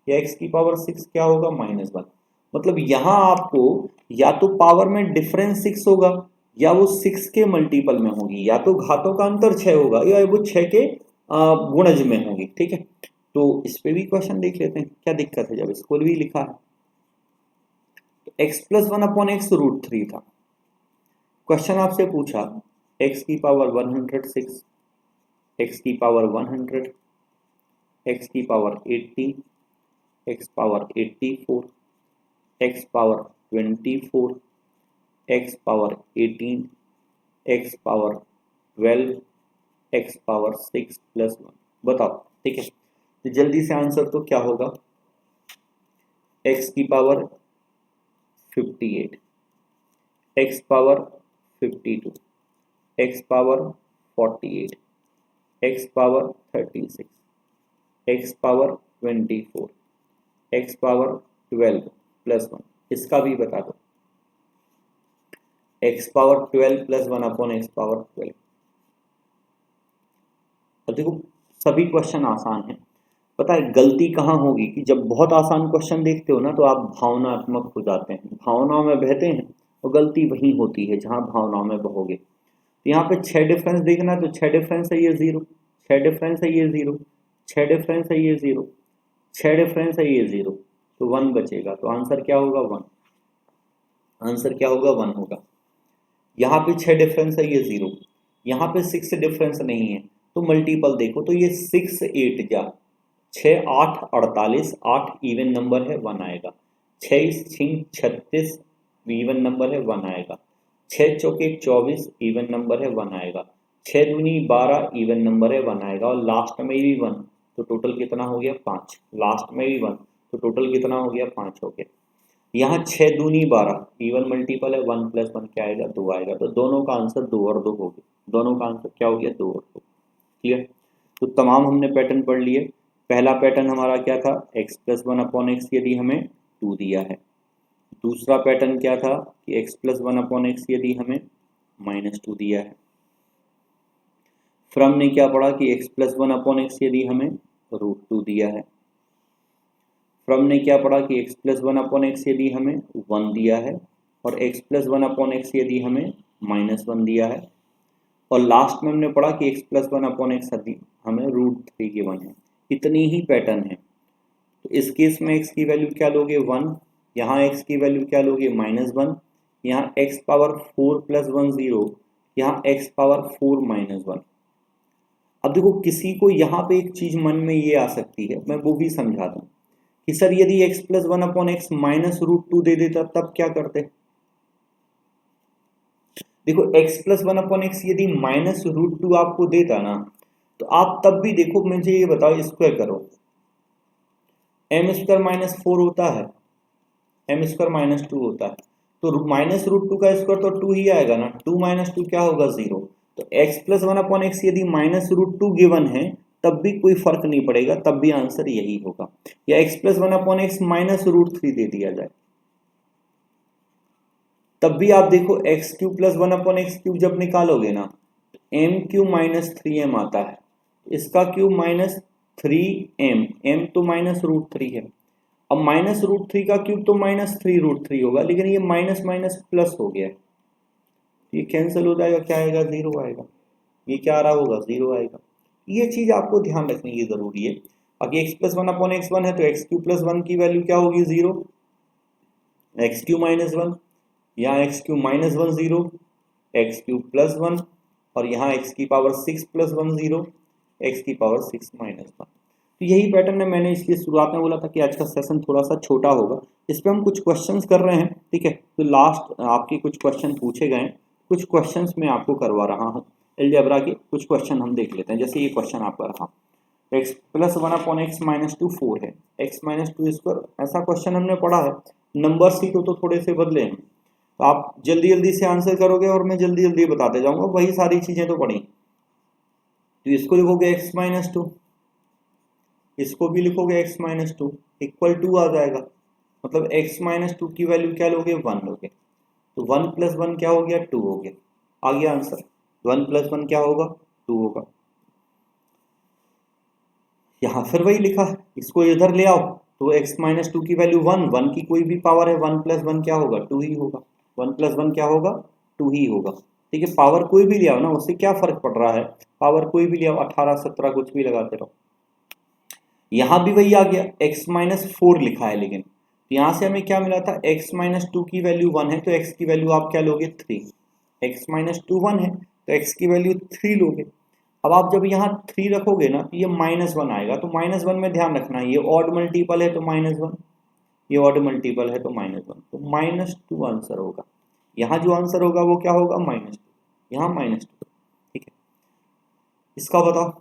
Speaker 1: या x की पावर 6 क्या होगा -1। मतलब यहाँ आपको या तो पावर में डिफरेंस 6 होगा या वो 6 के मल्टीपल में होगी, या तो घातों का अंतर 6 होगा या वो 6 के गुणज में होगी। ठीक है, तो इस पे भी क्वेश्चन देख लेते हैं क्या दिक्कत है जब इसको भी लिखा है। तो x + 1/x √3 था। क्वेश्चन आपसे पूछा x की पावर 106, x की पावर 100, x की power 80, x power 84, x power 24, x power 18, x power 12, x power 6 + 1। बताओ। ठीक है, तो जल्दी से आंसर तो क्या होगा, x की power 58, x power 52, x power 48, x power 36, x power 24, x power 12 + 1। इसका भी बता दो, x पावर 12 + 1/x पावर 12। अब देखो सभी क्वेश्चन आसान हैं। पता है गलती कहाँ होगी कि जब बहुत आसान क्वेश्चन देखते हो ना तो आप भावनात्मक हो जाते हैं, भावनाओं में बहते हैं, और गलती वहीं होती है जहां भावनाओं में बहोगे। तो यहाँ पे 6 डिफरेंस देखना, तो 6 डिफरेंस है ये 0, 6 डिफरेंस है ये 0, 6 डिफरेंस है ये 0, 6 डिफरेंस है ये 0, तो 1 बचेगा। तो आंसर क्या होगा 1, आंसर क्या होगा 1 होगा। यहाँ पे 6 डिफरेंस है ये 0, यहाँ पे 6 डिफरेंस नहीं है, तो मल्टीपल देखो तो ये 6 8 जा 6 8 48, 8 इवन नंबर है 1 आएगा, 6 6 36 इवन नंबर है 1 आएगा, 6 चौके 24 इवन नंबर है 1 आएगा, 6 दूनी 12 इवन नंबर है 1 आएगा, और लास्ट में भी 1, तो टोटल कितना हो गया 5। लास्ट में भी 1, तो टोटल कितना हो गया 5 हो गया। यहाँ 6 दूनी 12 इवन मल्टीपल है, 1 + 1 क्या आएगा 2 आएगा, तो दोनों का आंसर 2 और 2 हो गया, दोनों का आंसर क्या हो गया 2 और 2। क्लियर। तो तमाम हमने पैटर्न पढ़ लिए। पहला पैटर्न हमारा क्या था, x + 1/x यदि हमें 2 दिया है। दूसरा पैटर्न क्या था कि x + 1/x यदि हमें -2 दिया है। फिर हमने क्या पढ़ा कि x + 1/x यदि हमें √2 दिया है। फिर हमने क्या पढ़ा कि x + 1/x यदि हमें 1 दिया है, और x + 1/x यदि हमें -1 दिया है, और लास्ट में हमने पढ़ा कि x + 1/x यदि हमें √3 गिवन है। इतनी ही पैटर्न है। तो इस केस में x की वैल्यू क्या लोगे 1, यहाँ x की वैल्यू क्या लोगे -1, यहाँ x पावर 4 + 1 0, यहाँ x पावर 4 -1। अब देखो किसी को यहाँ पे एक चीज मन में ये आ सकती है, मैं वो भी समझा दूं कि सर यदि x + 1/x -√2 दे देता तब क्या करते। देखो x + 1/x यदि -√2 आपको देता ना, तो आप तब भी देखो, मुझे ये बताओ स्क्वायर करो, m² -4 होता है, m² -2 होता है, तो -√2 का स्क्वायर तो 2 ही आएगा ना, 2 - 2 क्या होगा 0। तो x + 1/x यदि -√2 गिवन है तब भी कोई फर्क नहीं पड़ेगा, तब भी आंसर यही होगा। या x + 1/x -√3 दे दिया जाए तब भी आप देखो x³ + 1/x³ जब निकालोगे ना तो m³ - 3m आता है, इसका क्यूब -3m, m तो -√3 है। अब -√3 का क्यूब तो -3√3 होगा, लेकिन ये माइनस माइनस प्लस हो गया, ये कैंसिल हो जाएगा, क्या आएगा 0 आएगा। ये क्या आ रहा होगा 0 आएगा। ये चीज आपको ध्यान रखने की जरूरी है। अगर x + 1/x 1 है तो x³ + 1 की वैल्यू क्या होगी 0, x³ - 1, यहाँ x³ -1 0, x³ + 1, और यहाँ x की पावर 6 + 1 0, x की पावर 6 - 1। तो यही पैटर्न है, मैंने इसलिए शुरुआत में बोला था कि आज का सेशन थोड़ा सा छोटा होगा। इस पर हम कुछ क्वेश्चंस कर रहे हैं, ठीक है। तो लास्ट आपके कुछ क्वेश्चन पूछे गए, कुछ क्वेश्चंस मैं आपको करवा रहा हूँ। अलजेब्रा के कुछ क्वेश्चन हम देख लेते हैं। जैसे ये क्वेश्चन आपका रहा, x + 1/x -2 4 है, x - 2 स्क्वायर, ऐसा क्वेश्चन हमने पढ़ा है। नंबर्स ही तो थोड़े से बदले हैं। तो आप जल्दी जल्दी से आंसर करोगे और मैं जल्दी जल्दी बताते जाऊंगा, वही सारी चीजें तो पढ़ी। तो इसको लिखोगे x माइनस टू, इसको भी लिखोगे x minus two equal to आ जाएगा, मतलब x माइनस टू की वैल्यू क्या लोगे, 1 लोगे। तो 1 प्लस 1 क्या हो गया, 2 हो गया, आ गया आंसर। 1 प्लस 1 क्या होगा, 2 होगा। यहाँ फिर वही लिखा, इसको इधर ले आओ तो x माइनस टू की वैल्यू 1, 1 की कोई भी पावर है, 1 प्लस 1 क्या होगा, 2 ही होगा। 1 प्लस 1 क्या होगा, 2 ही होगा। ठीक है, पावर कोई भी ले आओ ना, उससे क्या फर्क पड़ रहा है, पावर कोई भी ले आओ, 18 17 कुछ भी लगाते रहो। यहाँ भी वही आ गया, x माइनस 4 लिखा है, लेकिन यहाँ से हमें क्या मिला था, x माइनस 2 की वैल्यू 1 है तो x की वैल्यू आप क्या लोगे, 3। x माइनस 2 1 है तो x की वैल्यू 3 लोगे। अब आप जब यहाँ 3 रखोगे ना तो ये -1 आएगा, तो -1 में ध्यान रखना ये ऑड मल्टीपल है तो -1, ये ऑड मल्टीपल है तो -1, तो -2 आंसर होगा। यहाँ जो आंसर होगा वो क्या होगा, -2, यहाँ -2। ठीक है, इसका बताओ,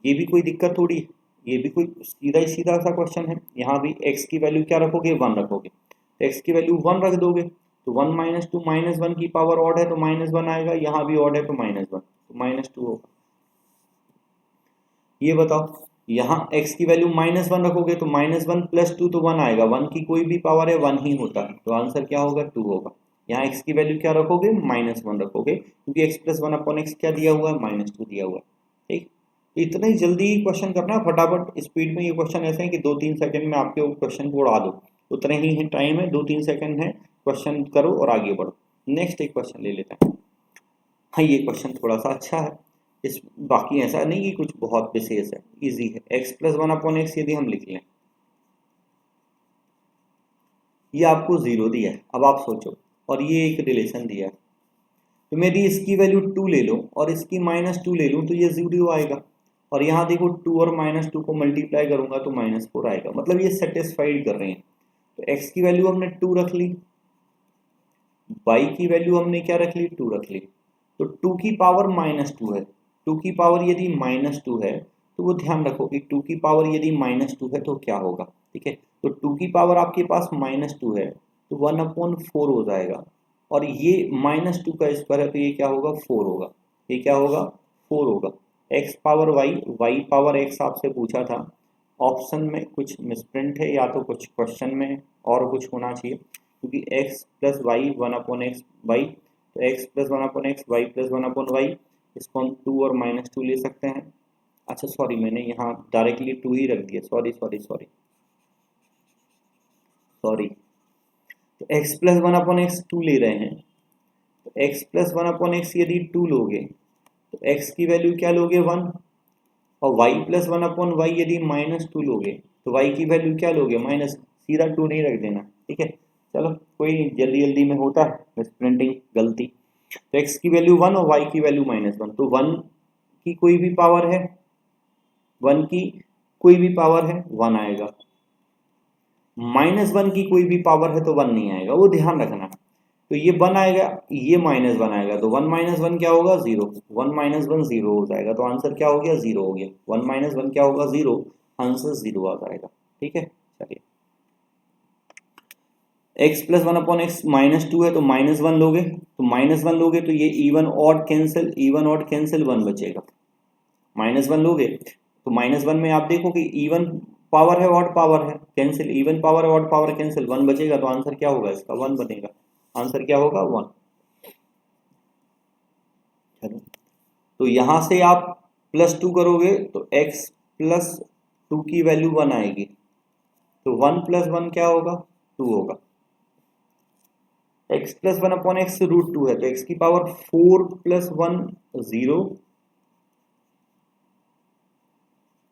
Speaker 1: ये भी कोई दिक्कत थोड़ी है, ये भी कोई सीधा ही सीधा सा क्वेश्चन है। यहाँ भी x की वैल्यू क्या रखोगे, 1 रखोगे, तो x की वैल्यू 1 रख दोगे तो 1 माइनस 2, -1 की पावर ऑड है तो -1 आएगा, यहाँ भी ऑड है तो -1, तो -2 होगा। ये बताओ, यहाँ x की वैल्यू -1 रखोगे तो -1 प्लस 2 तो 1 आएगा, 1 की कोई भी पावर है 1 ही होता है, तो आंसर क्या होगा, 2 होगा। यहाँ x की वैल्यू क्या रखोगे, -1 रखोगे, क्योंकि x प्लस 1 अपॉन x क्या दिया हुआ है, -2 दिया हुआ है। ठीक, इतना ही जल्दी क्वेश्चन करना है, फटाफट स्पीड में। ये क्वेश्चन ऐसे हैं कि 2-3 सेकंड में आपके क्वेश्चन को उड़ा दो, उतने ही है टाइम है, 2-3 सेकंड है, क्वेश्चन करो और आगे बढ़ो। नेक्स्ट एक क्वेश्चन ले लेते हैं। हाँ, ये क्वेश्चन थोड़ा सा अच्छा है, इस बाकी ऐसा नहीं कि कुछ बहुत विशेष है, इजी है। x प्लस 1 अपॉन एक्स यदि हम लिख लें, ये आपको 0 दिया है, अब आप सोचो, और ये एक रिलेशन दिया है, तो मैं यदि इसकी वैल्यू 2 ले लूँ और इसकी -2 ले लूँ तो ये 0 आएगा, और यहाँ देखो 2 और -2 को मल्टीप्लाई करूंगा तो -4 आएगा, मतलब ये सेटिस्फाइड कर रहे हैं। तो x की वैल्यू हमने 2 रख ली, y की वैल्यू हमने क्या रख ली, 2 रख ली, तो 2 की पावर -2 है, 2 की पावर यदि -2 है तो वो ध्यान रखो कि 2 की पावर यदि -2 है तो क्या होगा। ठीक है, तो 2 की पावर आपके पास -2 है तो 1/4 हो जाएगा, और ये -2 का स्क्वायर है तो ये क्या होगा, 4 होगा, ये क्या होगा, 4 होगा। x power y power x आपसे पूछा था, ऑप्शन में कुछ मिसप्रिंट है या तो कुछ क्वेश्चन में और कुछ होना चाहिए, क्योंकि x plus y 1/x y, तो x plus 1/x y plus 1/y, इसको हम 2 और -2 ले सकते हैं। अच्छा सॉरी, मैंने यहाँ डायरेक्टली 2 ही रख दिया, सॉरी सॉरी सॉरी सॉरी। तो x प्लस 1/x 2 ले रहे हैं, तो x प्लस 1/x यदि 2 लोगे तो x की वैल्यू क्या लोगे, 1, और y प्लस 1/y यदि -2 लोगे तो y की वैल्यू क्या लोगे, माइनस, सीधा 2 नहीं रख देना। ठीक है, चलो कोई नहीं, जल्दी जल्दी में होता है मिसप्रिंटिंग, गलती। तो x की वैल्यू 1 और y की वैल्यू -1, तो 1 की कोई भी पावर है, 1 की कोई भी पावर है 1 आएगा, -1 की कोई भी पावर है तो 1 नहीं आएगा, वो ध्यान रखना। तो ये 1 आएगा, ये -1 आएगा, तो 1 - 1 क्या होगा, 0, 1 - 1 0 हो जाएगा, तो आंसर क्या हो गया, 0 हो गया। 1 - 1 क्या होगा, 0, आंसर 0 आ जाएगा। ठीक है, चलिए, x प्लस 1/x -2 है तो -1 लोगे, तो -1 लोगे तो ये even odd cancel, even odd cancel, 1 बचेगा। -1 लोगे तो -1 में आप देखो कि इवन पावर है ऑड पावर है, कैंसिल, इवन पावर है ऑड पावर कैंसिल, 1 बचेगा, तो आंसर क्या होगा इसका, 1 बनेगा, आंसर क्या होगा, 1। तो यहां से आप +2 करोगे तो x प्लस 2 की वैल्यू 1 आएगी, तो 1 प्लस 1 क्या होगा, 2 होगा। x प्लस 1/x √2 है तो x की पावर 4 प्लस 1 0,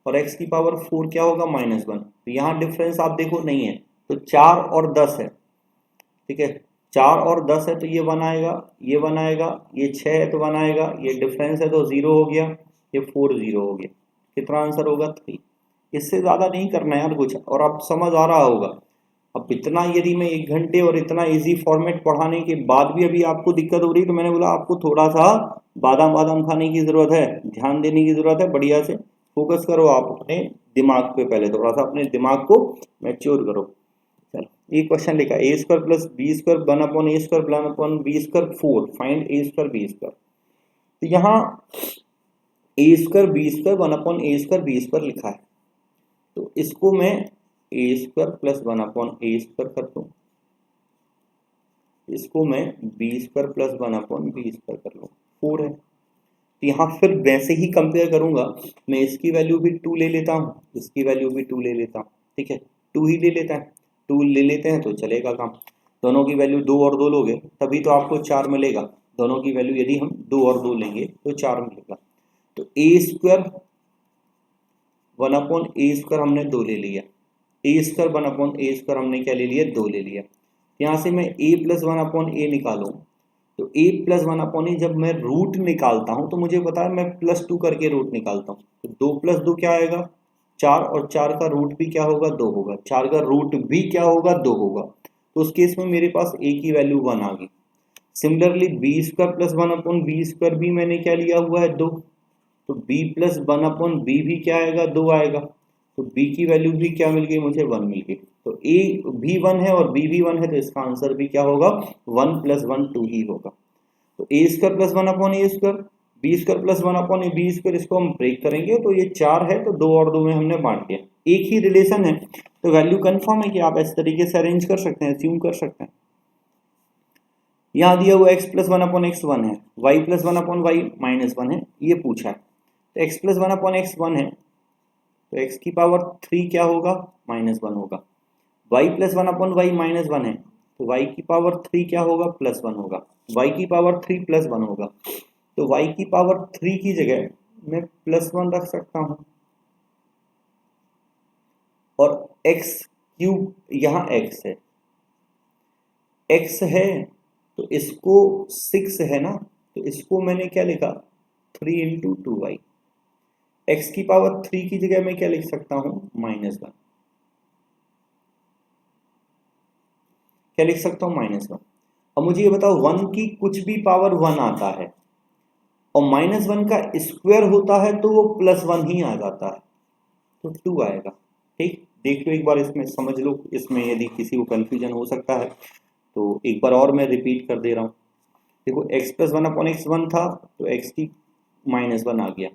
Speaker 1: और x की पावर 4 क्या होगा, -1, तो यहाँ डिफरेंस आप देखो नहीं है, तो 4 और 10 है। ठीक है, 4 और 10 है तो ये 1 आएगा, ये 1 आएगा, ये 6 है तो 1 आएगा, ये डिफरेंस है तो 0 हो गया, ये 4 0 हो गया, कितना आंसर होगा, 3। इससे ज़्यादा नहीं करना है यार कुछ, और आप समझ आ रहा होगा। अब इतना यदि मैं 1 घंटे और इतना इजी फॉर्मेट पढ़ाने के बाद भी अभी आपको दिक्कत हो रही, तो मैंने बोला आपको थोड़ा सा बादाम बादाम खाने की ज़रूरत है, ध्यान देने की ज़रूरत है, बढ़िया से फोकस करो आप अपने दिमाग पे, पहले थोड़ा सा अपने दिमाग को मैच्योर करो। चलो ये क्वेश्चन लिखा A square plus B square one upon A square one upon B square 4 find A square B square. तो यहाँ A square B square one upon A square B square लिखा है, तो इसको मैं A square plus one upon A square कर दूँ, इसको मैं B square plus one upon B square कर लूँ, 4 है। तो यहाँ फिर वैसे ही कंपेयर करूंगा, मैं इसकी वैल्यू भी 2 ले लेता हूँ, इसकी वैल्यू भी 2 ले लेता हूँ, ठीक है 2 ही ले लेता है, 2 ले लेते हैं तो चलेगा काम। दोनों की वैल्यू 2 और 2 लोगे तभी तो आपको 4 मिलेगा, दोनों की वैल्यू यदि हम 2 और 2 लेंगे तो 4 मिलेगा। तो A square one upon A square हमने 2 ले लिया, ए square one upon A square हमने क्या ले लिया 2 ले लिया। यहाँ से मैं ए प्लस वन अपॉन ए निकालूँ, तो a प्लस वन अपॉन ए जब मैं रूट निकालता हूं तो मुझे पता है मैं +2 करके रूट निकालता हूं, तो 2 + 2 क्या आएगा 4, और 4 का रूट भी क्या होगा 2 होगा, 4 का रूट भी क्या होगा 2 होगा। तो उस केस में मेरे पास a की वैल्यू 1 आ गई। Similarly b square plus one upon B square भी मैंने क्या लिया हुआ है 2, तो b plus one upon b भी क्या आएगा 2 आएगा, तो b की वैल्यू भी क्या मिल गई मुझे 1 मिल गई। तो a भी 1 है और b भी 1 है, तो इसका आंसर भी क्या होगा 1 + 1 2 ही होगा। तो A square plus one upon A square B square plus one upon A B square, इसको हम ब्रेक करेंगे तो ये 4 है, तो 2 और 2 में हमने बांट दिया, एक ही रिलेशन है, तो वैल्यू कंफर्म है कि आप इस तरीके से अरेंज कर सकते हैं, अस्यूम कर सकते हैं। यहाँ दिया हुआ x plus one upon x 1 है, y plus one upon y -1 है, ये पूछा है। तो x plus one upon x 1 है, तो x की पावर 3 क्या होगा -1 होगा। y plus one upon y -1 है, तो y की पावर 3 क्या होगा +1 होगा, y की पावर 3 +1 होगा। तो y की पावर 3 की जगह मैं +1 रख सकता हूं, और x क्यूब यहाँ x है, x है तो इसको 6 है ना, तो इसको मैंने क्या लिखा 3 × 2y। x की पावर 3 की जगह मैं क्या लिख सकता हूं -1, क्या लिख सकता हूं -1। अब मुझे ये बताओ 1 की कुछ भी पावर 1 आता है और -1 का स्क्वायर होता है तो वो +1 ही आ जाता है, तो 2 आएगा। ठीक, देख लो एक बार, इसमें समझ लो, इसमें यदि किसी को कंफ्यूजन हो सकता है तो एक बार और मैं रिपीट कर दे रहा हूँ। देखो x plus one upon x 1 था, तो x की -1 आ गया,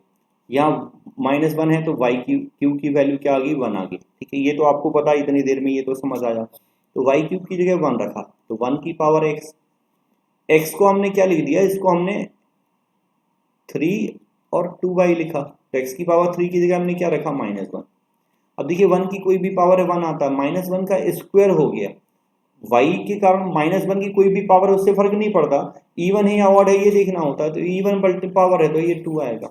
Speaker 1: यहाँ -1 है तो y की क्यूब की वैल्यू क्या आ गई 1 आ गई। ठीक है, ये तो आपको पता है, इतनी देर में ये तो समझ आया। तो y क्यूब की जगह 1 रखा, तो 1 की पावर x को हमने क्या लिख दिया, इसको हमने 3 और 2y लिखा, तो x की पावर 3 की जगह हमने क्या रखा -1। अब देखिए 1 की कोई भी पावर 1 आता है, -1 का स्क्वायर हो गया, y के कारण -1 की कोई भी पावर उससे फर्क नहीं पड़ता, इवन है या ऑड है ये देखना होता है, तो इवन मल्टी पावर है तो ये 2 आएगा।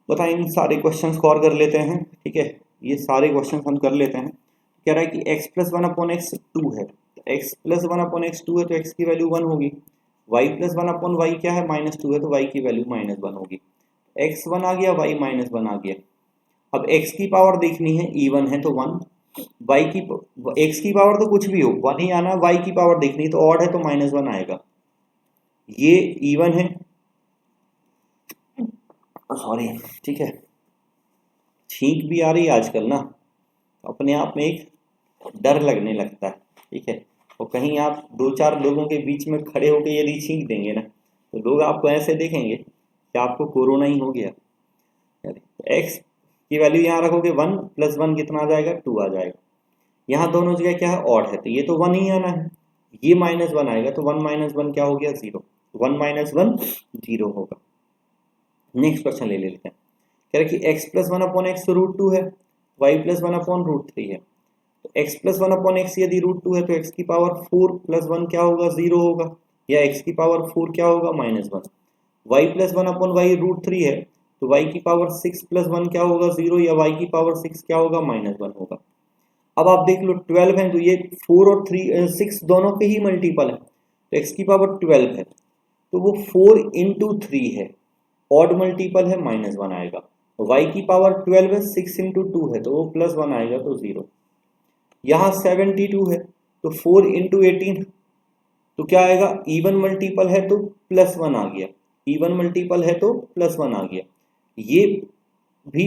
Speaker 1: बताएं, इन सारे क्वेश्चंस को और कर लेते हैं। ठीक है, ये सारे क्वेश्चंस हम कर लेते हैं। कह रहा है कि x plus one upon x 2 है, x plus one upon x 2 है तो x की वैल्यू 1 होगी, y plus one upon y क्या है -2 है तो y की वैल्यू -1 होगी। x 1 आ गया, y -1 आ गया। अब x की पावर देखनी है, इवन है तो 1, y की x की पावर तो कुछ भी हो 1 ही आना, y की पावर देखनी है तो ऑड है तो -1 आएगा। ये इवन है, सॉरी, ठीक है, छींक भी आ रही है आजकल ना, अपने आप में एक डर लगने लगता है। ठीक है, और कहीं आप 2-4 लोगों के बीच में खड़े होकर यदि छींक देंगे ना, तो लोग आपको ऐसे देखेंगे कि आपको कोरोना ही हो गया। एक्स की वैल्यू यहाँ रखोगे 1 + 1 कितना आ जाएगा 2 आ जाएगा। यहाँ दोनों जगह क्या है ऑड है, तो ये तो 1 ही आना है, ये -1 आएगा तो 1 - 1 क्या हो गया 0, 1 - 1 0 होगा। नेक्स्ट क्वेश्चन ले लेते हैं। कह रहा है कि x plus one upon x √2 है, y प्लस वन अपॉन √3 है, तो x plus one upon x यदि √2 है तो x की पावर 4 + 1 क्या होगा 0 होगा, या x की पावर 4 क्या होगा -1। y plus one upon y √3 है तो y की पावर 6 + 1 क्या होगा 0, या y की पावर 6 क्या होगा -1 होगा। अब आप देख लो 12 है तो ये 4 और 6 दोनों के ही मल्टीपल है, तो x की पावर 12 है तो वो 4 × 3 है, ऑड मल्टीपल है -1 आएगा। y की पावर 12 है, 6 × 2 है तो वो +1 आएगा तो 0। यहाँ 72 है तो 4 × 18 तो क्या आएगा, इवन मल्टीपल है तो +1 आ गया, इवन मल्टीपल है तो +1 आ गया। ये भी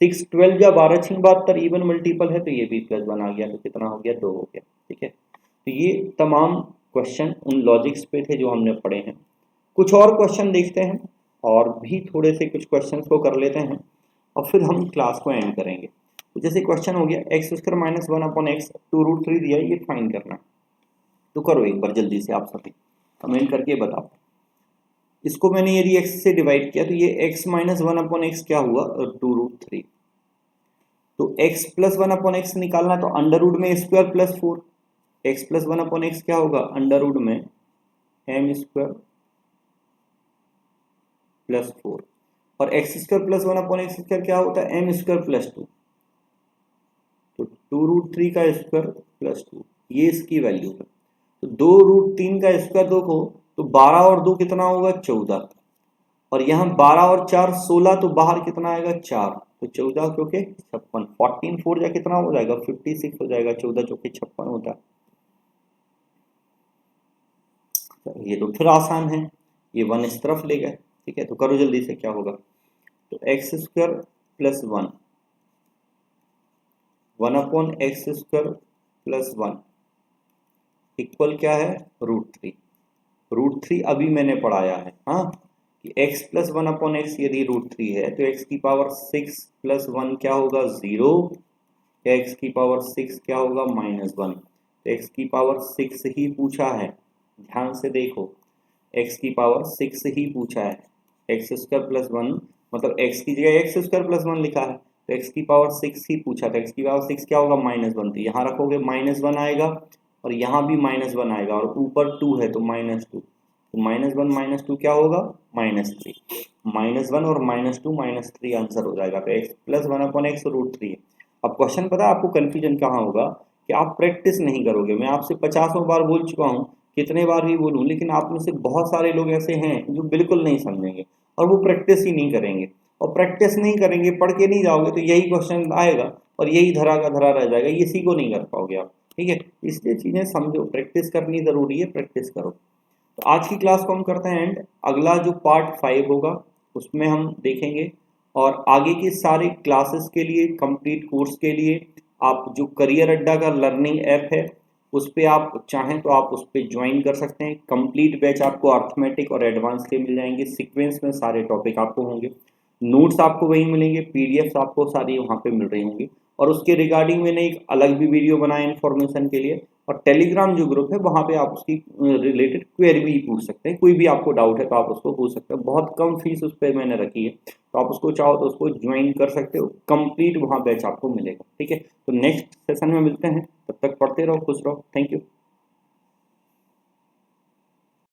Speaker 1: 6 12 या 12 6 72 इवन मल्टीपल है तो ये भी +1 आ गया, तो कितना हो गया 2 हो गया। ठीक है, तो ये तमाम क्वेश्चन उन लॉजिक्स पे थे जो हमने पढ़े हैं। कुछ और क्वेश्चन देखते हैं और भी थोड़े से कुछ क्वेश्चंस को कर लेते हैं और फिर हम क्लास को एंड करेंगे। तो जैसे क्वेश्चन हो गया x² - 1/x 2√3 दिया है, ये फाइंड करना है। तो करो एक बार जल्दी से, आप सभी कमेंट करके बताओ। इसको मैंने यदि x से डिवाइड किया तो ये x - 1/x क्या हुआ 2√3। तो x + 1/x निकालना तो अंडर रूट में स्क्वायर प्लस 4, x + 1/x क्या होगा अंडर रूट में m² + 4 और x² + 1/x² क्या होता है m² + 2। तो 2√3 का स्क्वायर प्लस 2 ये इसकी वैल्यू है। तो 2√3 का स्क्वायर देखो तो 12 और 2 कितना होगा 14 और यहाँ 12 और 4 16, तो बाहर कितना आएगा 4, तो 14 क्योंकि 56, 14 4 या कितना हो जाएगा 56 हो जाएगा, 14 चौके 56 होता है। ये तो फिर आसान है, ये 1 इस तरफ ले गए। ठीक है, तो करो जल्दी से क्या होगा। तो x² + 1/x² + 1 इक्वल क्या है √3। √3 अभी मैंने पढ़ाया है हाँ कि x + 1/x यदि √3 है तो x की पावर 6 + 1 क्या होगा 0 या x की पावर 6 क्या होगा -1। तो x की पावर 6 ही पूछा है, ध्यान से देखो x की पावर 6 ही पूछा है। x² + 1 मतलब x की जगह x² + 1 लिखा है तो x की पावर 6 ही पूछा था। x की पावर 6 क्या होगा -1, तो यहाँ रखोगे -1 आएगा और यहाँ भी -1 आएगा और ऊपर 2 है तो -2, तो -1 - 2 क्या होगा -3, -1 और -2 -3 आंसर हो जाएगा। तो x + 1/x √3 है। अब क्वेश्चन पता है आपको कंफ्यूजन कहाँ होगा कि आप प्रैक्टिस नहीं करोगे। मैं आपसे 50 बार बोल चुका हूँ, कितने बार भी बोलूँ, लेकिन आप में से बहुत सारे लोग ऐसे हैं जो बिल्कुल नहीं समझेंगे और वो प्रैक्टिस ही नहीं करेंगे। और प्रैक्टिस नहीं करेंगे, पढ़ के नहीं जाओगे तो यही क्वेश्चन आएगा और यही धरा का धरा रह जाएगा, इसी को नहीं कर पाओगे आप। ठीक है, इसलिए चीज़ें समझो, प्रैक्टिस करनी ज़रूरी है, प्रैक्टिस करो। तो आज की क्लास को हम करते हैं एंड। अगला जो पार्ट 5 होगा उसमें हम देखेंगे और आगे के सारे क्लासेस के लिए, कंप्लीट कोर्स के लिए आप जो करियर अड्डा का लर्निंग ऐप है उस पर आप चाहें तो आप उस पर ज्वाइन कर सकते हैं। कंप्लीट बैच आपको अर्थमेटिक और एडवांस के मिल जाएंगे, सीक्वेंस में सारे टॉपिक आपको होंगे, नोट्स आपको वहीं मिलेंगे, पीडीएफ्स आपको सारी वहाँ पे मिल रही होंगी। और उसके रिगार्डिंग मैंने एक अलग भी वीडियो बनाया इन्फॉर्मेशन के लिए। और टेलीग्राम जो ग्रुप है वहाँ पे आप उसकी रिलेटेड क्वेरी भी पूछ सकते हैं, कोई भी आपको डाउट है तो आप उसको पूछ सकते हैं। बहुत कम फीस उस पर मैंने रखी है, तो आप उसको चाहो तो उसको ज्वाइन कर सकते हो, कंप्लीट वहाँ बैच आपको मिलेगा। ठीक है, तो नेक्स्ट सेशन में मिलते हैं, तब तक पढ़ते रहो, खुश रहो, थैंक यू।